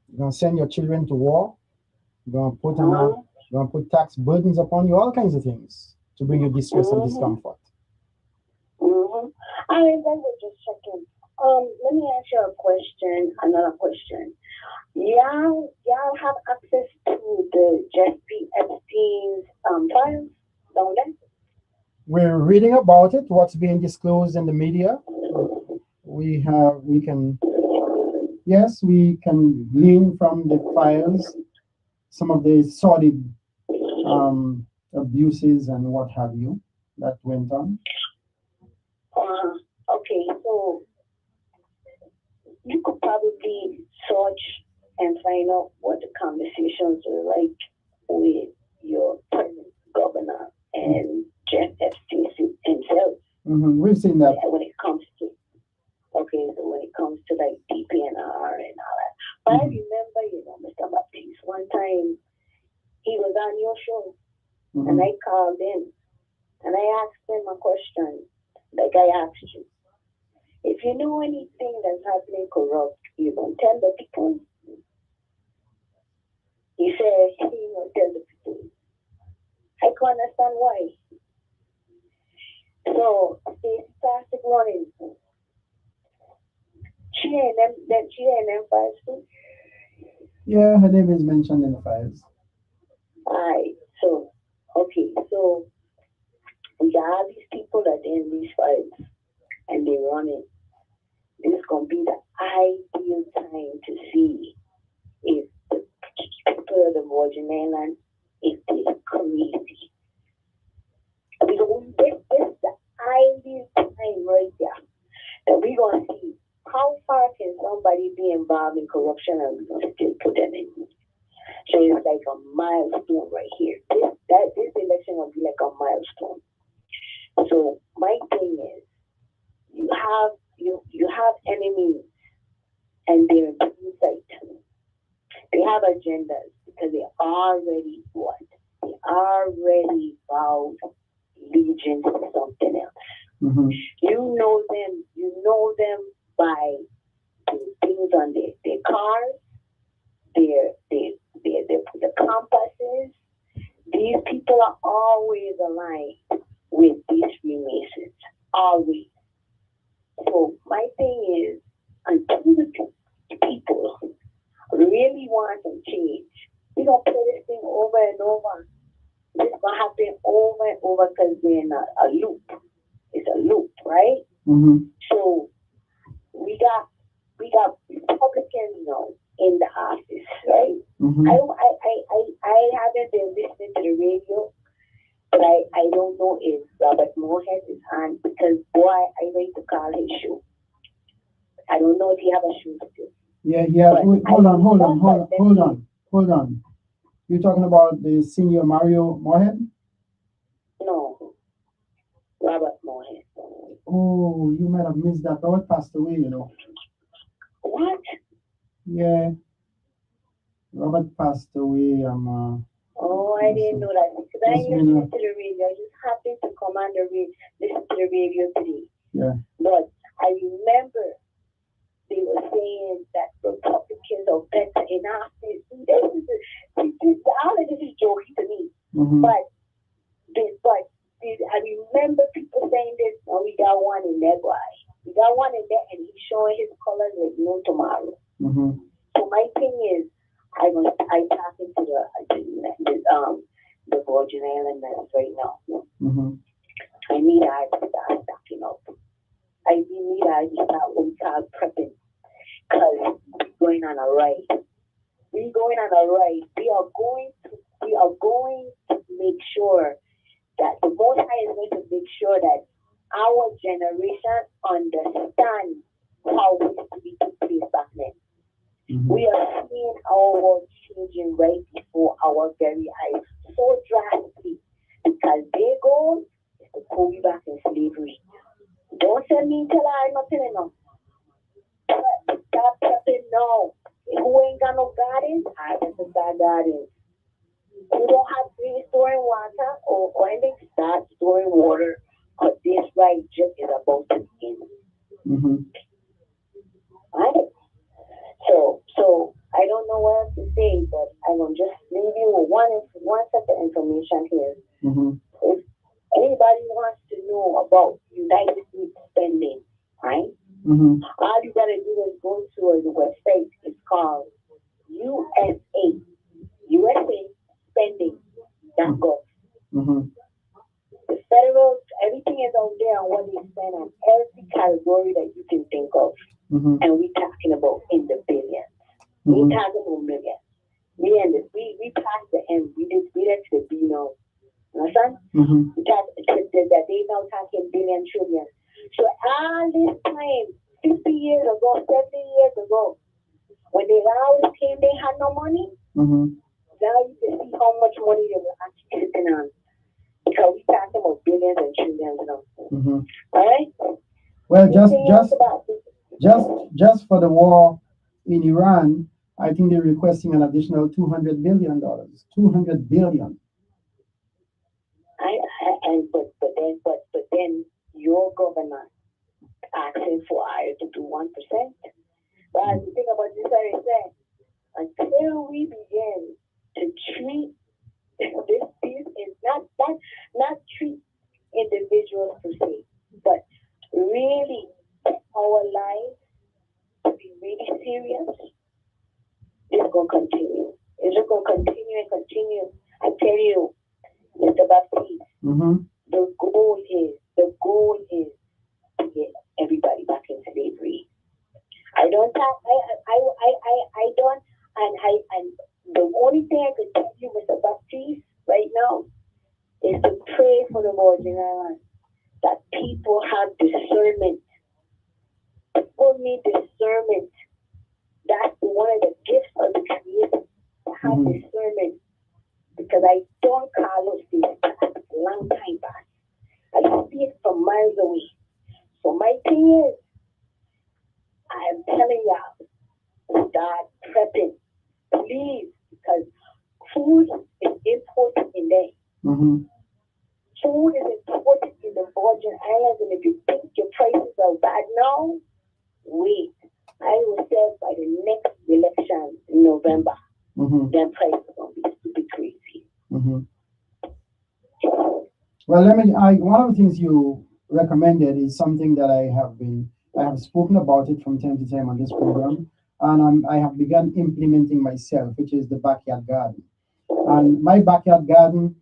Speaker 1: You're gonna send your children to war. You're gonna put tax burdens upon you, all kinds of things to bring you distress and discomfort.
Speaker 2: I remember just checking. Let me ask you another question. Y'all have access to the Jeffrey Epstein's files, don't they?
Speaker 1: We're reading about it, what's being disclosed in the media. We can glean from the files some of the sordid abuses and what have you that went on.
Speaker 2: Okay, so you could probably search and find out what the conversations were like with your present governor and Jeff Epstein himself.
Speaker 1: We've seen that.
Speaker 2: When it comes to like DPNR and all that. But I remember, Mr. Baptiste, one time he was on your show and I called in and I asked him a question like I asked you. If you know anything that's happening corrupt, you don't tell the people. He said he will tell the people. I can understand why. So they started running. She and them files too.
Speaker 1: Yeah, her name is mentioned in the files.
Speaker 2: Alright, so okay, so we got all these people that in these files and they running. This is gonna be the ideal time to see if the people of the Virgin Islands, if they're crazy. Because this is the ideal time right there that we're gonna see how far can somebody be involved in corruption and we're gonna still put them in. So it's like a milestone right here. This election will be like a milestone. So my thing is, you have enemies and they're in plain sight. They have agendas because they already what? They already vowed allegiance to something else.
Speaker 1: Mm-hmm.
Speaker 2: You know them by the things on their cars, the compasses. These people are always aligned with these Freemasons. Always. So my thing is, until the people really want some change, we don't play this thing over and over. This is gonna happen over and over because we're in a loop. It's a loop, right?
Speaker 1: Mm-hmm.
Speaker 2: So we got Republicans now in the office, right?
Speaker 1: Mm-hmm.
Speaker 2: I haven't been listening to the radio, but I don't know if Robert Moorhead is on because boy, I like to call his show. I don't know if he have a show still.
Speaker 1: Yeah. Hold on. You're talking about the senior Mario Moorhead?
Speaker 2: No, Robert Moorhead.
Speaker 1: Oh, you might have missed that. Robert passed away, you know.
Speaker 2: What?
Speaker 1: Yeah, Robert passed away.
Speaker 2: Oh, I didn't know that because I listened to the radio. I just happened to come on the radio, listen to the radio today.
Speaker 1: Yeah.
Speaker 2: But I remember they were saying that Republicans are better in office. All of this is joking to me.
Speaker 1: Mm-hmm.
Speaker 2: But I remember people saying this. Oh, we got one in there, boy. We got one in there, and he's showing his colors like no tomorrow.
Speaker 1: Mm-hmm.
Speaker 2: So my thing is, I talking to the Virgin Islanders right now.
Speaker 1: Mm-hmm.
Speaker 2: I need I to start stocking up. I need I to start what we call prepping because we're going on a ride. We're going on a ride. We are going to make sure that the Most High is going to make sure that our generation understands how we used to be took place back then. Mm-hmm. We are seeing our world changing right before our very eyes so drastically because their goal is to pull you back in slavery. Don't tell me until I'm not telling them. Stop prepping now. Who ain't got no gardens? I just start gardens. Who don't have free storing water or anything, start storing water because this right just is about to begin.
Speaker 1: Mm-hmm.
Speaker 2: Right? So I don't know what else to say, but I will just leave you with one set of information here.
Speaker 1: Mm-hmm.
Speaker 2: If anybody wants to know about United States spending, right?
Speaker 1: Mm-hmm.
Speaker 2: All you gotta do is go to the website. It's called USA spending.gov.
Speaker 1: Mm-hmm.
Speaker 2: The federal, everything is out there on what they spend on every category that you can think of.
Speaker 1: Mm-hmm.
Speaker 2: And we're talking about in the billions.
Speaker 1: Mm-hmm.
Speaker 2: We're talking about millions. We passed the M. We did to the B now. Understand?
Speaker 1: Mm-hmm.
Speaker 2: That they now talking billion, trillion. So all this time, 50 years ago, 70 years ago, when they always came, they had no money.
Speaker 1: Mm-hmm.
Speaker 2: Now you can see how much money they were actually sitting on. Because we talking about billions and trillions now.
Speaker 1: Mm-hmm.
Speaker 2: All right?
Speaker 1: Well, just for the war in Iran, I think they're requesting an additional $200 billion. $200 billion.
Speaker 2: But then your governor asking for I to do 1%. But as you think about this, I said, until we begin
Speaker 4: to treat this is not treat individuals per se, but really our lives to be really serious. It's going to continue. It's just going to continue and continue. I tell you, Mr. Baptiste, the goal is to get everybody back in slavery. I don't have, I don't, and the only thing I could tell you, Mr. Baptiste, right now, is to pray for the Virgin Islands, that people have discernment. People need discernment. That's one of the gifts of the Creator, to have discernment. Because I don't Carlos this a long time back. I see it from miles away. So my thing is, I am telling y'all, start prepping, please, because food is important in there. Food is important in the Virgin Islands, and if you think your prices are bad now, wait. I will say by the next election in November, then prices will be super crazy.
Speaker 1: Well, one of the things you recommended is something that I have spoken about it from time to time on this program, and I have begun implementing myself, which is the backyard garden. And my backyard garden,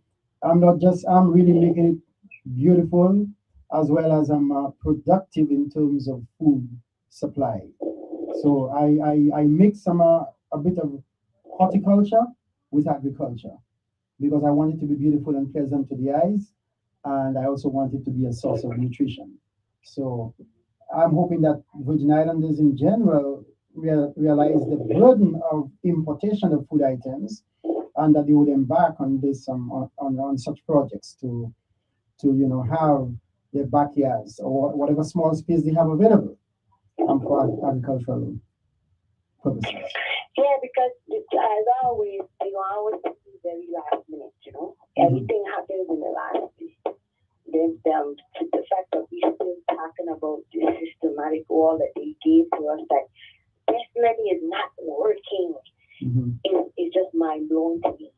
Speaker 1: I'm really making it beautiful, as well as I'm productive in terms of food supply. So I mix a bit of horticulture with agriculture, because I want it to be beautiful and pleasant to the eyes, and I also want it to be a source of nutrition. So I'm hoping that Virgin Islanders in general realize the burden of importation of food items, and that they would embark on this on such projects to have their backyards or whatever small space they have available for agricultural purposes.
Speaker 4: Yeah, because as always, always be very last minute. Everything happens in the last minute. Then the fact that we're still talking about this systematic wall that they gave to us that definitely is not working. It's just mind blowing to me,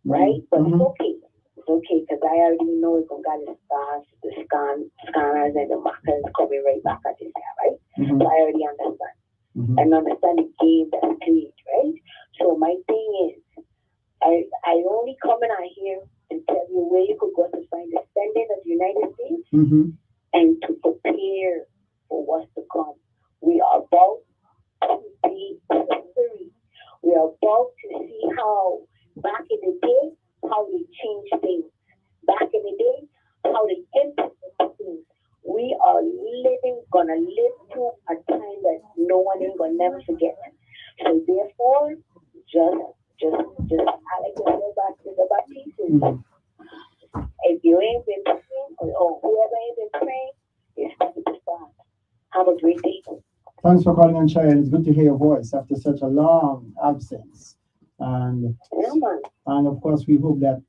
Speaker 4: right? But it's okay. It's okay because I already know it's gonna got the scanners and the markers coming right back at this here, right? So I already understand. And understand the game that's played, right? So my thing is, I only coming out here to tell you where you could go to find the spending of the United States and to prepare for what's to come. We are about to be history. We are about to see how back in the day, how they changed things. Back in the day, how they implemented things. We are gonna live through a time that no one is gonna never forget. So therefore, just I like to go back to the Baptiste. If you ain't been praying, or whoever ain't been praying, it's time to start. Have a great day.
Speaker 1: Thanks for calling on, Sharon. It's good to hear your voice after such a long absence. And of course, we hope that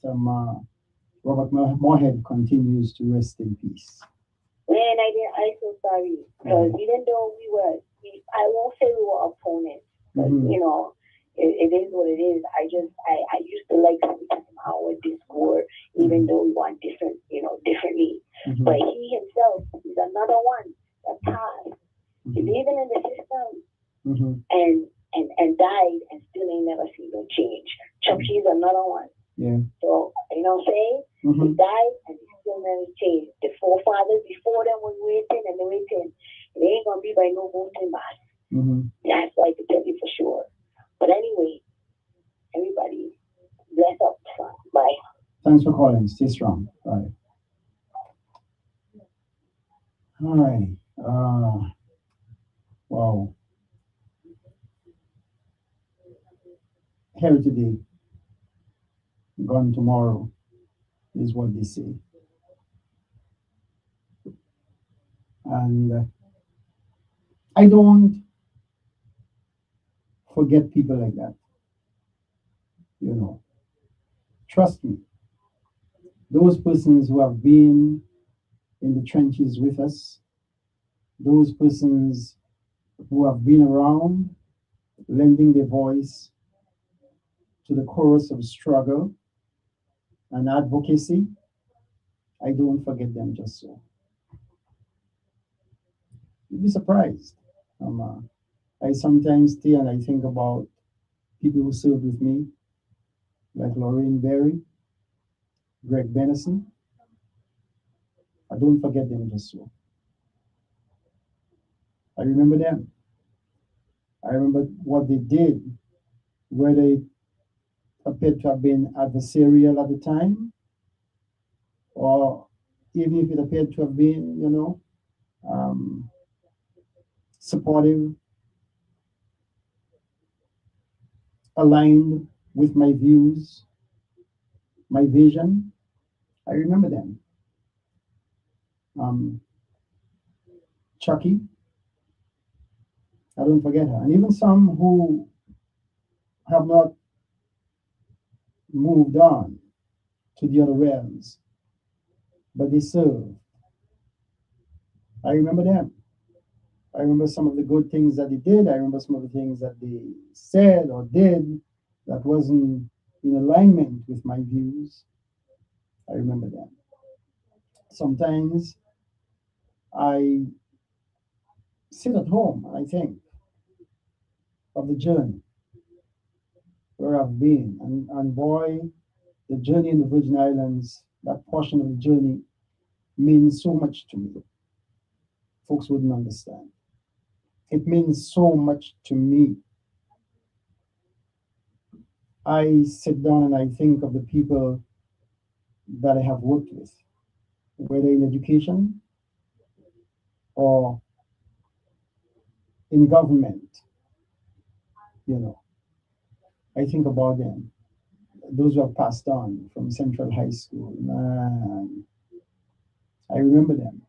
Speaker 1: Robert Moorhead continues to rest in peace.
Speaker 4: Man, I'm so sorry. Because even though I won't say we were opponents, but it is what it is. I used to like our discord, even though we want differently. But he himself is another one that passed, believing in the system, and died and still ain't never seen no change. Chucky's another one.
Speaker 1: Yeah.
Speaker 4: So you know what I'm saying? He died and he still never changed. The forefathers before them was waiting and they waiting. It ain't gonna be by no voting mass. That's what I can tell you for sure. But anyway, everybody, bless up. Bye.
Speaker 1: Thanks for calling. Stay strong. Bye. All right. Wow. Here today, gone tomorrow is what they say. And I don't forget people like that. Trust me, those persons who have been in the trenches with us, those persons who have been around, lending their voice, to the chorus of struggle and advocacy, I don't forget them just so. You'd be surprised. I sometimes stay and I think about people who served with me, like Lorraine Berry, Greg Benison. I don't forget them just so. I remember them. I remember what they did, where they appeared to have been adversarial at the time, or even if it appeared to have been, um, supportive, aligned with my views, my vision. I remember them. Um, Chucky, I don't forget her. And even some who have not moved on to the other realms, but they serve. I remember them. I remember some of the good things that they did. I remember some of the things that they said or did that wasn't in alignment with my views. I remember them. Sometimes I sit at home and I think of the journey where I've been. And boy, the journey in the Virgin Islands, that portion of the journey means so much to me. Folks wouldn't understand. It means so much to me. I sit down and I think of the people that I have worked with, whether in education or in government, you know. I think about them, those who have passed on from Central High School. Man, I remember them.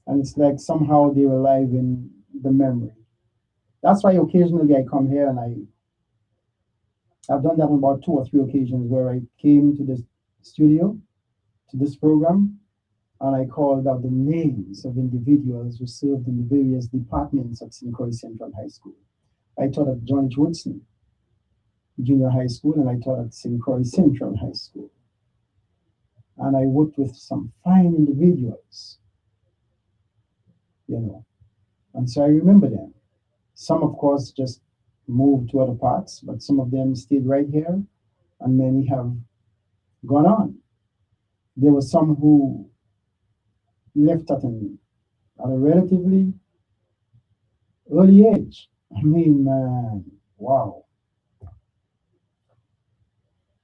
Speaker 1: And it's like somehow they're alive in the memory. That's why occasionally I come here and I've done that on about 2 or 3 occasions where I came to the studio, to this program, and I called out the names of individuals who served in the various departments at St. Croix Central High School. I taught at John H. Woodson Junior High School, and I taught at St. Croix Central High School. And I worked with some fine individuals, you know. And so I remember them. Some, of course, just moved to other parts, but some of them stayed right here, and many have gone on. There were some who left at a relatively early age. I mean, man, wow.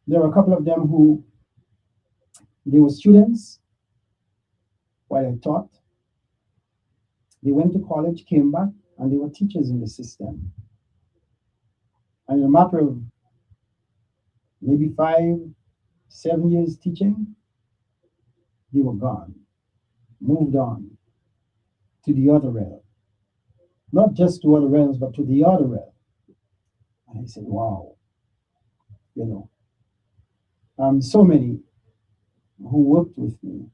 Speaker 1: There were a couple of them who they were students while I taught. They went to college, came back, and they were teachers in the system. And in a matter of maybe 5, 7 years teaching, they were gone, moved on to the other realm. Not just to other realms, but to the other realm. And I said, wow, you know. So many who worked with me,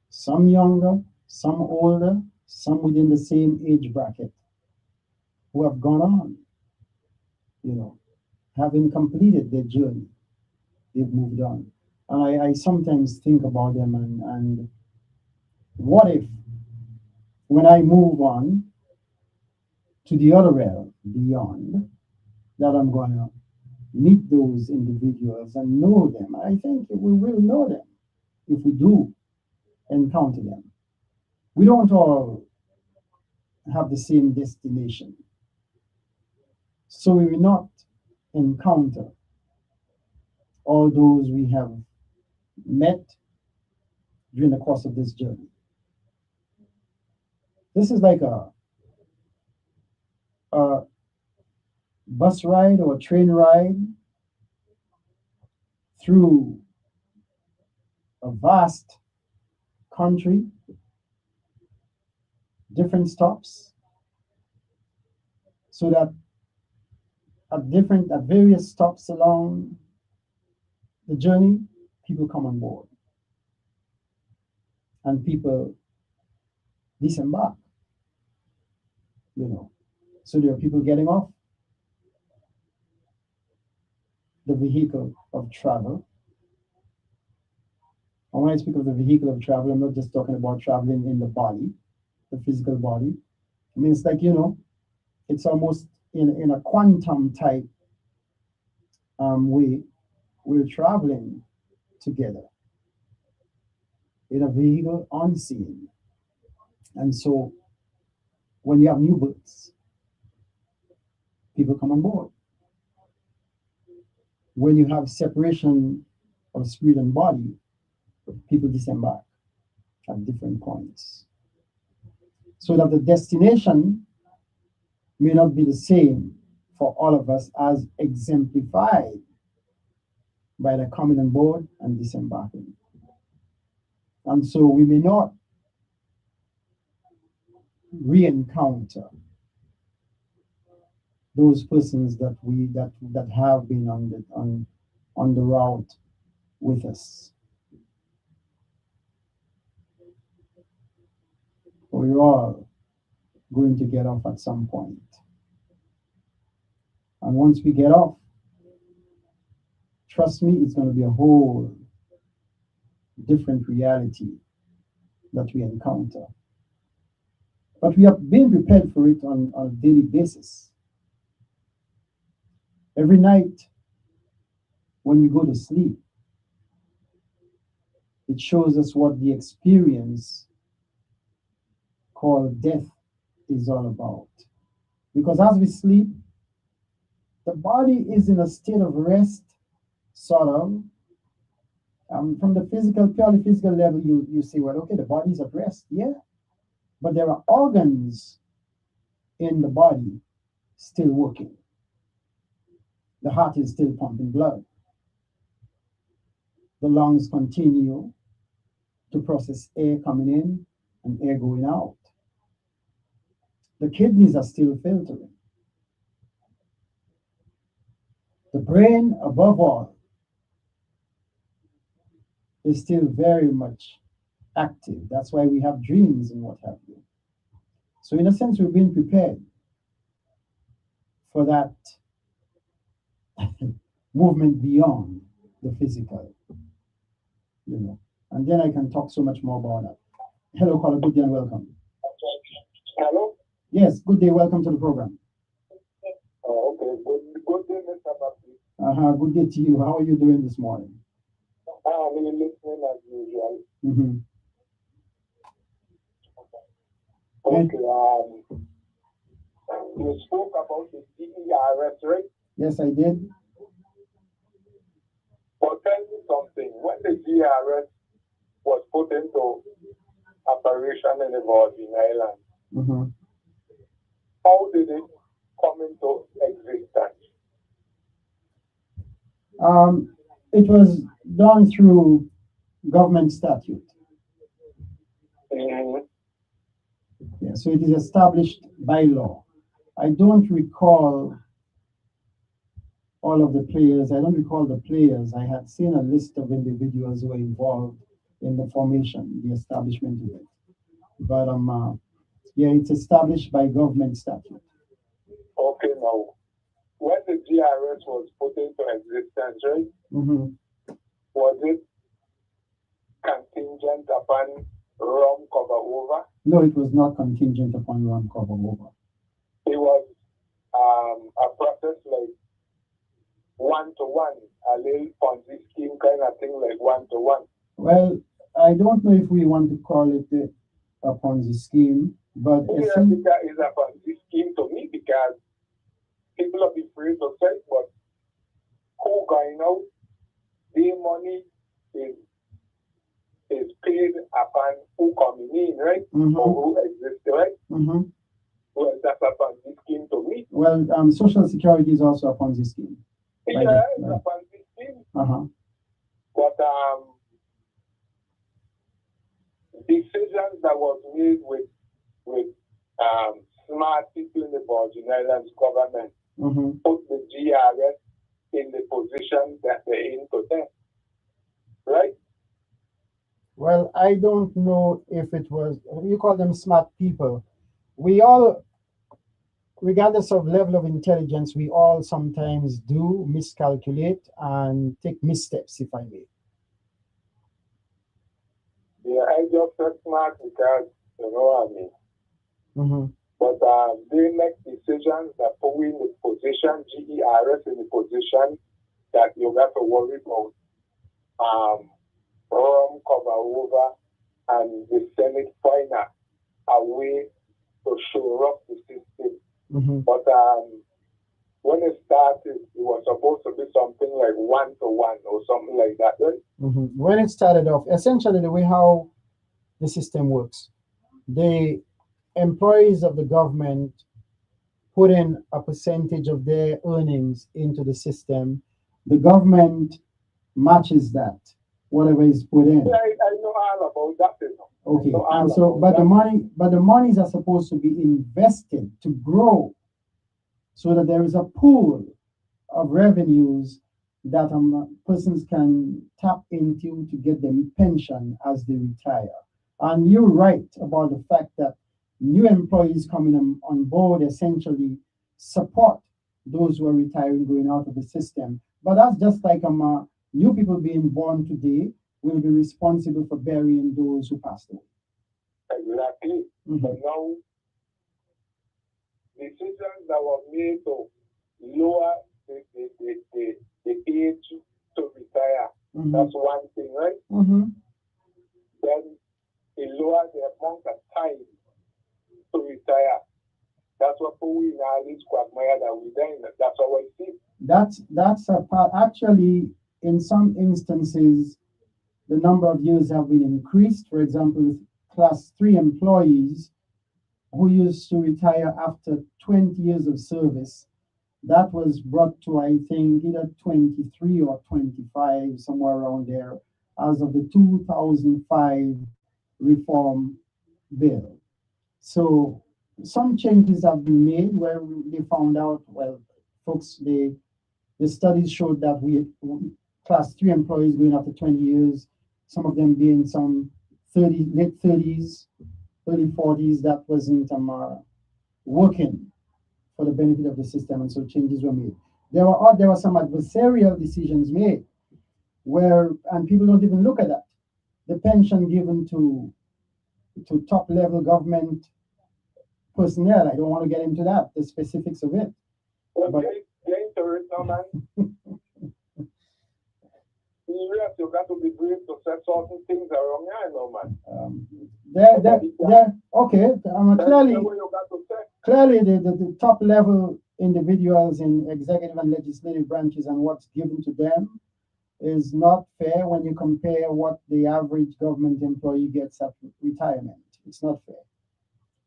Speaker 1: some younger, some older, some within the same age bracket, who have gone on, you know, having completed their journey, they've moved on. And I sometimes think about them and what if when I move on to the other realm beyond, that I'm going to meet those individuals and know them. I think we will know them if we do encounter them. We don't all have the same destination. So we will not encounter all those we have met during the course of this journey. This is like a bus ride or a train ride through a vast country, different stops, so that at various stops along the journey, people come on board and people disembark, you know. So there are people getting off, the vehicle of travel. And when I speak of the vehicle of travel, I'm not just talking about traveling in the body, the physical body. I mean, it's like, it's almost in a quantum type way. We're traveling together in a vehicle unseen. And so when you have new births, people come on board. When you have separation of spirit and body, people disembark at different points. So that the destination may not be the same for all of us as exemplified by the coming on board and disembarking. And so we may not re-encounter those persons that have been on the route with us. We're all going to get off at some point. And once we get off, trust me, it's going to be a whole different reality that we encounter. But we have been prepared for it on a daily basis. Every night when we go to sleep, it shows us what the experience called death is all about. Because as we sleep, the body is in a state of rest, sort of. From the purely physical level, you say, well, okay, the body is at rest, yeah. But there are organs in the body still working. The heart is still pumping blood. The lungs continue to process air coming in and air going out. The kidneys are still filtering. The brain, above all, is still very much active. That's why we have dreams and what have you. So in a sense, we're being prepared for that movement beyond the physical, And then I can talk so much more about that. Hello, caller, good day and welcome.
Speaker 3: Hello?
Speaker 1: Yes, good day, welcome to the program.
Speaker 3: Oh, okay. Good day, Mr. Baptiste.
Speaker 1: Good day to you. How are you doing this morning?
Speaker 3: I'm listening as usual.
Speaker 1: Mm-hmm.
Speaker 3: Okay, you spoke about the DERS, right?
Speaker 1: Yes, I did.
Speaker 3: But tell me something. When the DERS was put into operation in the Virgin Islands,
Speaker 1: mm-hmm.
Speaker 3: how did it come into existence?
Speaker 1: It was done through government statute.
Speaker 3: Mm-hmm.
Speaker 1: Yeah, so it is established by law. I don't recall all of the players. I don't recall the players. I had seen a list of individuals who were involved in the formation, the establishment of it. But yeah, it's established by government statute.
Speaker 3: Okay, now, when the DRS was put into existence, right?
Speaker 1: Mm-hmm.
Speaker 3: Was it contingent upon rum cover over?
Speaker 1: No, it was not contingent upon rum cover over.
Speaker 3: It was a process like one-to-one, a little Ponzi scheme kind of thing, like one-to-one.
Speaker 1: Well, I don't know if we want to call it a Ponzi scheme, but
Speaker 3: yeah, it's a Ponzi scheme to me because people are afraid to say, but who going out, their money is paid upon who coming in, right?
Speaker 1: Mm-hmm.
Speaker 3: Or who exists, right?
Speaker 1: Mm-hmm.
Speaker 3: Well, that's a Ponzi scheme to me.
Speaker 1: Well, Social Security is also a Ponzi scheme.
Speaker 3: Yeah, it's a Ponzi scheme.
Speaker 1: Uh-huh.
Speaker 3: But decisions that was made with smart people in the Virgin Islands government
Speaker 1: mm-hmm.
Speaker 3: put the GRS in the position that they're in today. Right?
Speaker 1: Well, I don't know if it was, you call them smart people. We all regardless of level of intelligence, we all sometimes do miscalculate and take missteps, if I may.
Speaker 3: Yeah, I just said smart because, you know what I mean? But they make decisions that put you in the position, GERS in the position that you got to worry about from cover over and the Senate find a way to shore up the system. But when it started, it was supposed to be something like 1-to-1 or something like that. Right?
Speaker 1: When it started off, essentially the way how the system works, the employees of the government put in a percentage of their earnings into the system. The government matches that, whatever is put in.
Speaker 3: Yeah, I know all about that. You know.
Speaker 1: Okay, and so, but the monies are supposed to be invested to grow, so that there is a pool of revenues that persons can tap into to get them pension as they retire. And you're right about the fact that new employees coming on board essentially support those who are retiring, going out of the system. But that's just like new people being born today will be responsible for burying those who passed away.
Speaker 3: Exactly. But now, decisions that were made to lower the age to retire, that's one thing, right? Then it lower the amount of time to retire. That's what we in our age quagmire that we then. That's how I see.
Speaker 1: That's a part. Actually, in some instances, the number of years have been increased. For example, with class 3 employees who used to retire after 20 years of service, that was brought to, I think, either 23 or 25, somewhere around there, as of the 2005 reform bill. So some changes have been made where they found out, well, folks, the studies showed that class 3 employees going after 20 years, some of them being some late 30s, early 40s, that wasn't working for the benefit of the system, and so changes were made. There were some adversarial decisions made and people don't even look at that. The pension given to top level government personnel, I don't want to get into that, the specifics of it.
Speaker 3: Well, but get into it now, man. You got to be brave to set certain things around here, I know, man.
Speaker 1: Okay. Clearly, the top level individuals in executive and legislative branches and what's given to them is not fair when you compare what the average government employee gets at retirement. It's not fair.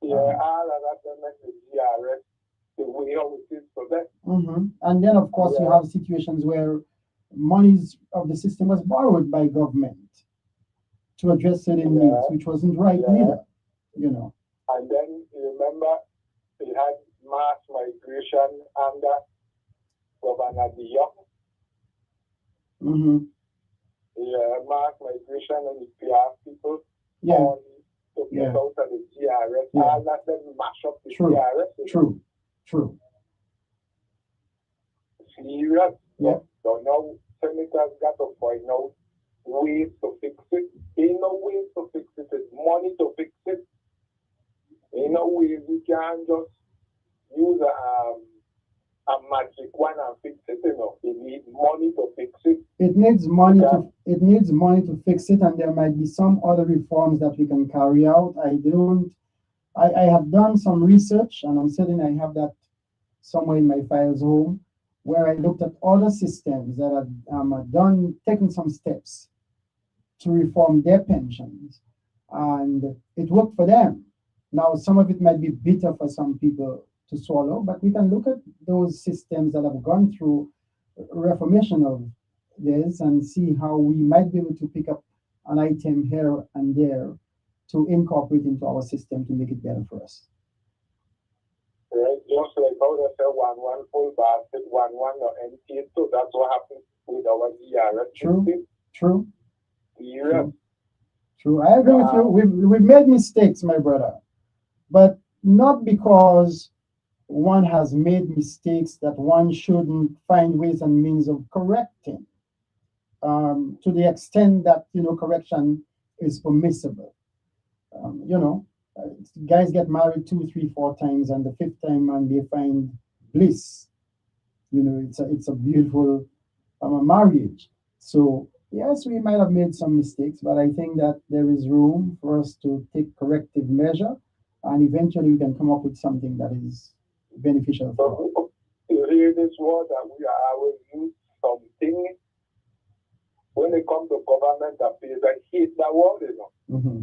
Speaker 3: Yeah, all of that makes the GRS the way how it is for them.
Speaker 1: And then, of course, you have situations where monies of the system was borrowed by government to address certain needs, which wasn't right either, you know.
Speaker 3: And then you remember we had mass migration under Governor Diop. Yeah, mass migration and the PR people to get out of the GRS. All that then mash up the GRS. True. Serious.
Speaker 1: Yeah.
Speaker 3: So now senators got to find out ways to fix it. Ain't no ways to fix it. It's money to fix it. Ain't no ways you can just use a magic one and fix it. You know, it needs money to fix it.
Speaker 1: It needs money to fix it, and there might be some other reforms that we can carry out. I have done some research, and I'm certain I have that somewhere in my files home, where I looked at other systems that have taken some steps to reform their pensions, and it worked for them. Now, some of it might be bitter for some people to swallow, but we can look at those systems that have gone through reformation of this and see how we might be able to pick up an item here and there to incorporate into our system to make it better for us.
Speaker 3: Right, just like how they say one full basket, one or empty. So that's what happens with our GRS.
Speaker 1: True.
Speaker 3: Yeah.
Speaker 1: True. I agree with you. We've made mistakes, my brother, but not because one has made mistakes that one shouldn't find ways and means of correcting, to the extent that correction is permissible. You know, guys get married 2, 3, 4 times, and the fifth time, and they find bliss. It's a beautiful marriage. So yes, we might have made some mistakes, but I think that there is room for us to take corrective measure, and eventually we can come up with something that is beneficial for all.
Speaker 3: So, you hear this word that we always use something when it comes to government affairs. I hate that word,
Speaker 1: Mm-hmm.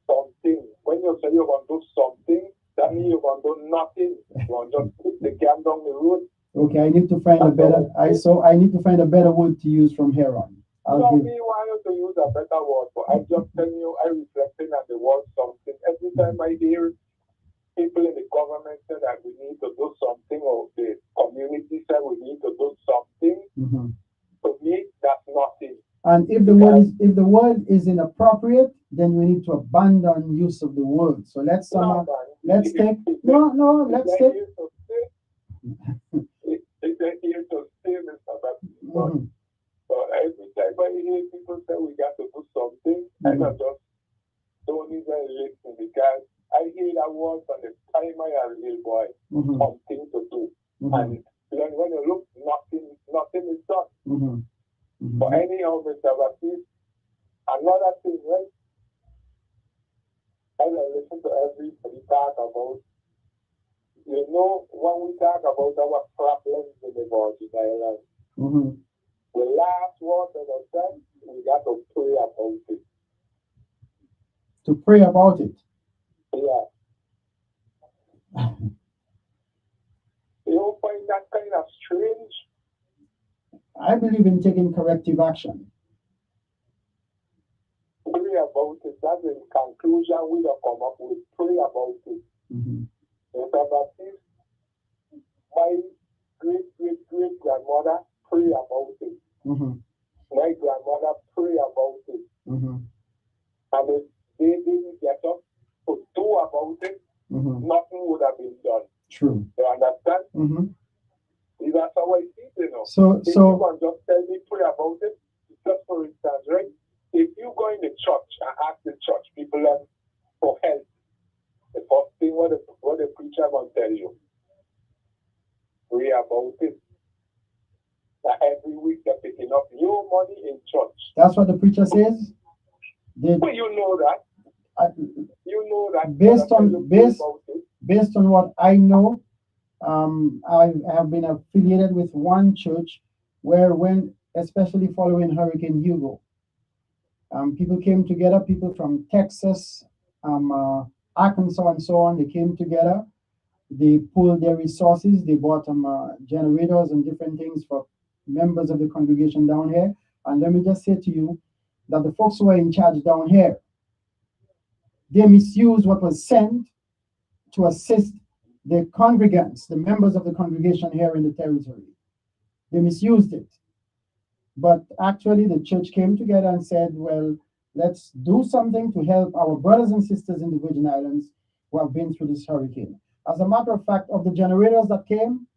Speaker 3: Something. When you say you're going to do something, that means you're going to do nothing. You're going to just put the can down the road.
Speaker 1: Okay, I need to find a better. I need to find a better word to use from here on.
Speaker 3: No, me want you to use a better word, but I just tell you, I reflecting on the word something. Every time I hear people in the government say that we need to do something, or the community say we need to do something,
Speaker 1: Mm-hmm.
Speaker 3: to me, that's nothing.
Speaker 1: And if the word is inappropriate, then we need to abandon use of the word. So let's take let's take.
Speaker 3: It's here to stay, Mr. Baptist.
Speaker 1: Mm-hmm.
Speaker 3: But every time I hear people say we got to do something,
Speaker 1: Mm-hmm.
Speaker 3: I just don't even listen, because I hear that word from the time I was a little boy,
Speaker 1: Mm-hmm.
Speaker 3: something to do.
Speaker 1: Mm-hmm.
Speaker 3: And then when you look, nothing is done.
Speaker 1: Mm-hmm. Mm-hmm.
Speaker 3: But anyhow, Mr. Baptist, another thing, right? As I listen to everybody talk about, when we talk about our problems in the Virgin Islands,
Speaker 1: Mm-hmm.
Speaker 3: the last word that I said, we got to pray about it.
Speaker 1: To pray about it.
Speaker 3: Yeah. You don't find that kind of strange?
Speaker 1: I believe in taking corrective action.
Speaker 3: Pray about it. That's the conclusion we don't come up with. Pray about it.
Speaker 1: Mm-hmm.
Speaker 3: Mr. Baptist, my great-great-great-grandmother pray about it.
Speaker 1: Mm-hmm.
Speaker 3: My grandmother pray about it.
Speaker 1: Mm-hmm.
Speaker 3: And if they didn't get up to do about it,
Speaker 1: Mm-hmm.
Speaker 3: nothing would have been done.
Speaker 1: True.
Speaker 3: You understand?
Speaker 1: Mm-hmm.
Speaker 3: That's how I see it,
Speaker 1: So
Speaker 3: if you can just tell me pray about it, just for instance, right? If you go in the church and ask the church people for help, the first thing what the preacher gonna tell you, pray about it. That every week they're picking up your money in church.
Speaker 1: That's what the preacher says.
Speaker 3: Well, you know that. You know that.
Speaker 1: Based on what I know, I have been affiliated with one church where, especially following Hurricane Hugo, people came together. People from Texas, Arkansas, and so on. They came together. They pooled their resources. They bought generators and different things for members of the congregation down here. And let me just say to you that the folks who are in charge down here, they misused what was sent to assist the congregants, the members of the congregation here in the territory. They misused it. But actually, the church came together and said, well, let's do something to help our brothers and sisters in the Virgin Islands who have been through this hurricane. As a matter of fact, of the generators that came,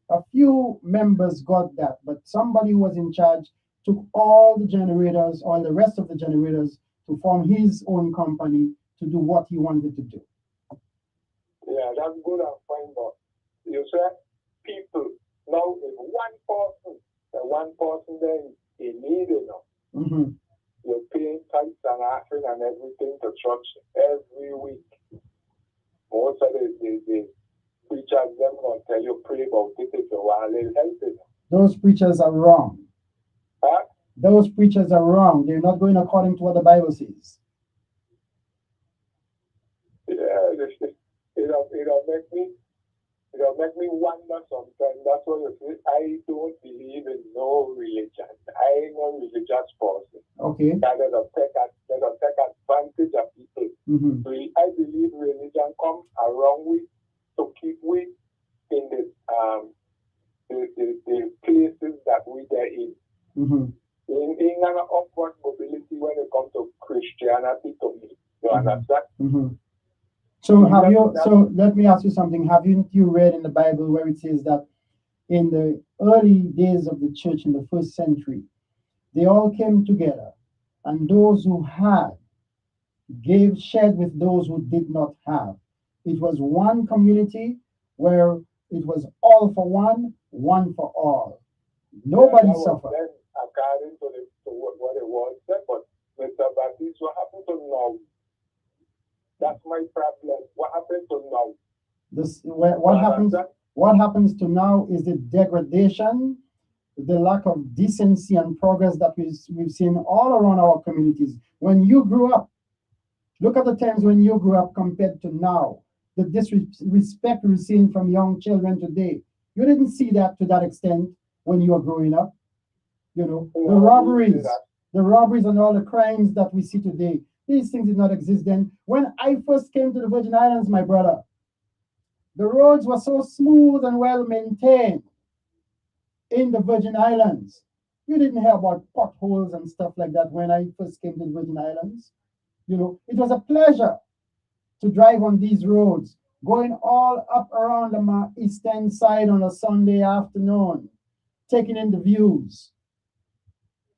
Speaker 1: a few members got that, but somebody who was in charge took all the generators, all the rest of the generators, to form his own company to do what he wanted to do.
Speaker 3: Yeah, that's good and fine, but you said people, now if one person then in need enough,
Speaker 1: Mm-hmm.
Speaker 3: you're paying tithes and offering and everything to church every week. Most of the preachers them gonna tell you pray about it if you want a little help.
Speaker 1: Those preachers are wrong.
Speaker 3: Huh?
Speaker 1: Those preachers are wrong. They're not going according to what the Bible says.
Speaker 3: Yeah, it'll make me wonder sometimes. That's what you say. I don't believe in no religion. I ain't no religious person.
Speaker 1: Okay.
Speaker 3: That they'll take advantage of people.
Speaker 1: Mm-hmm.
Speaker 3: I believe religion comes around with to keep we in the places that we are in.
Speaker 1: Mm-hmm.
Speaker 3: In an upward mobility when it comes to Christianity to me. You understand?
Speaker 1: Mm-hmm. So so let me ask you something. Haven't you read in the Bible where it says that in the early days of the church in the first century, they all came together, and those who had shared with those who did not have. It was one community where it was all for one for all. Nobody suffered.
Speaker 3: Then, according to what it was said, but Mr. Baptiste, what happened to now? That's my problem. What happened to now?
Speaker 1: What happens to now is the degradation, the lack of decency and progress that we've seen all around our communities. When you grew up, look at the times when you grew up compared to now. The disrespect we're seeing from young children today. You didn't see that to that extent when you were growing up. You know, the robberies and all the crimes that we see today. These things did not exist then. When I first came to the Virgin Islands, my brother, the roads were so smooth and well maintained in the Virgin Islands. You didn't hear about potholes and stuff like that when I first came to the Virgin Islands. You know, it was a pleasure to drive on these roads, going all up around the eastern side on a Sunday afternoon, taking in the views.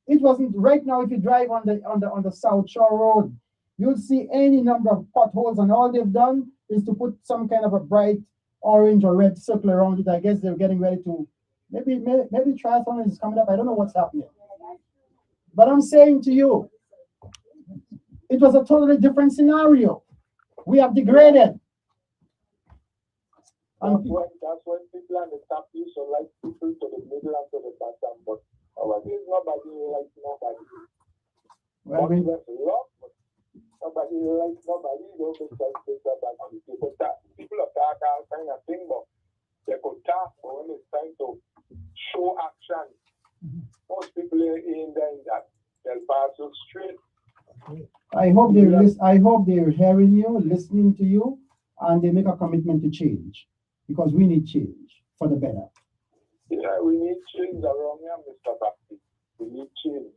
Speaker 1: It wasn't right now. If you drive on the South Shore Road, you'll see any number of potholes, and all they've done is to put some kind of a bright orange or red circle around it. I guess they're getting ready to maybe triathlon is coming up. I don't know what's happening, but I'm saying to you, it was a totally different scenario. We have degraded.
Speaker 3: That's when people on the top used to like people to the middle and to the bottom, but nowadays nobody likes nobody. Well, nobody likes nobody, because they people are talk all kind of thing, but they could talk, but when it's time to show action, most people in that they'll pass you straight.
Speaker 1: I hope they're hearing you, listening to you, and they make a commitment to change, because we need change for the better.
Speaker 3: Yeah, we need change around here, Mr. Baptiste. We need change.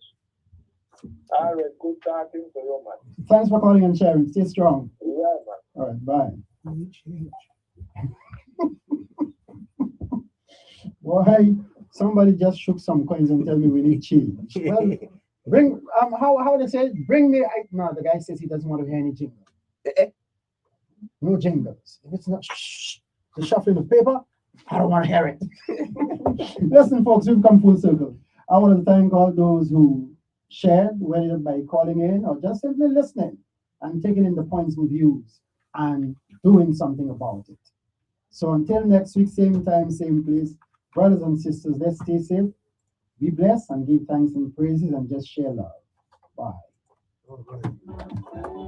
Speaker 3: All right, good talking to you, man.
Speaker 1: Thanks for calling and sharing. Stay strong.
Speaker 3: Yeah, man.
Speaker 1: All right, bye.
Speaker 5: We need change.
Speaker 1: Why? Somebody just shook some coins and tell me we need change. Well, bring how they say bring me. No, the guy says he doesn't want to hear any jingle. No jingles. If it's not the shuffling of paper, I don't want to hear it. Listen, folks, we've come full circle. I want to thank all those who shared, whether by calling in or just simply listening and taking in the points and views and doing something about it. So until next week, same time, same place, brothers and sisters, let's stay safe, be blessed, and give thanks and praises, and just share love. Bye.
Speaker 5: All right.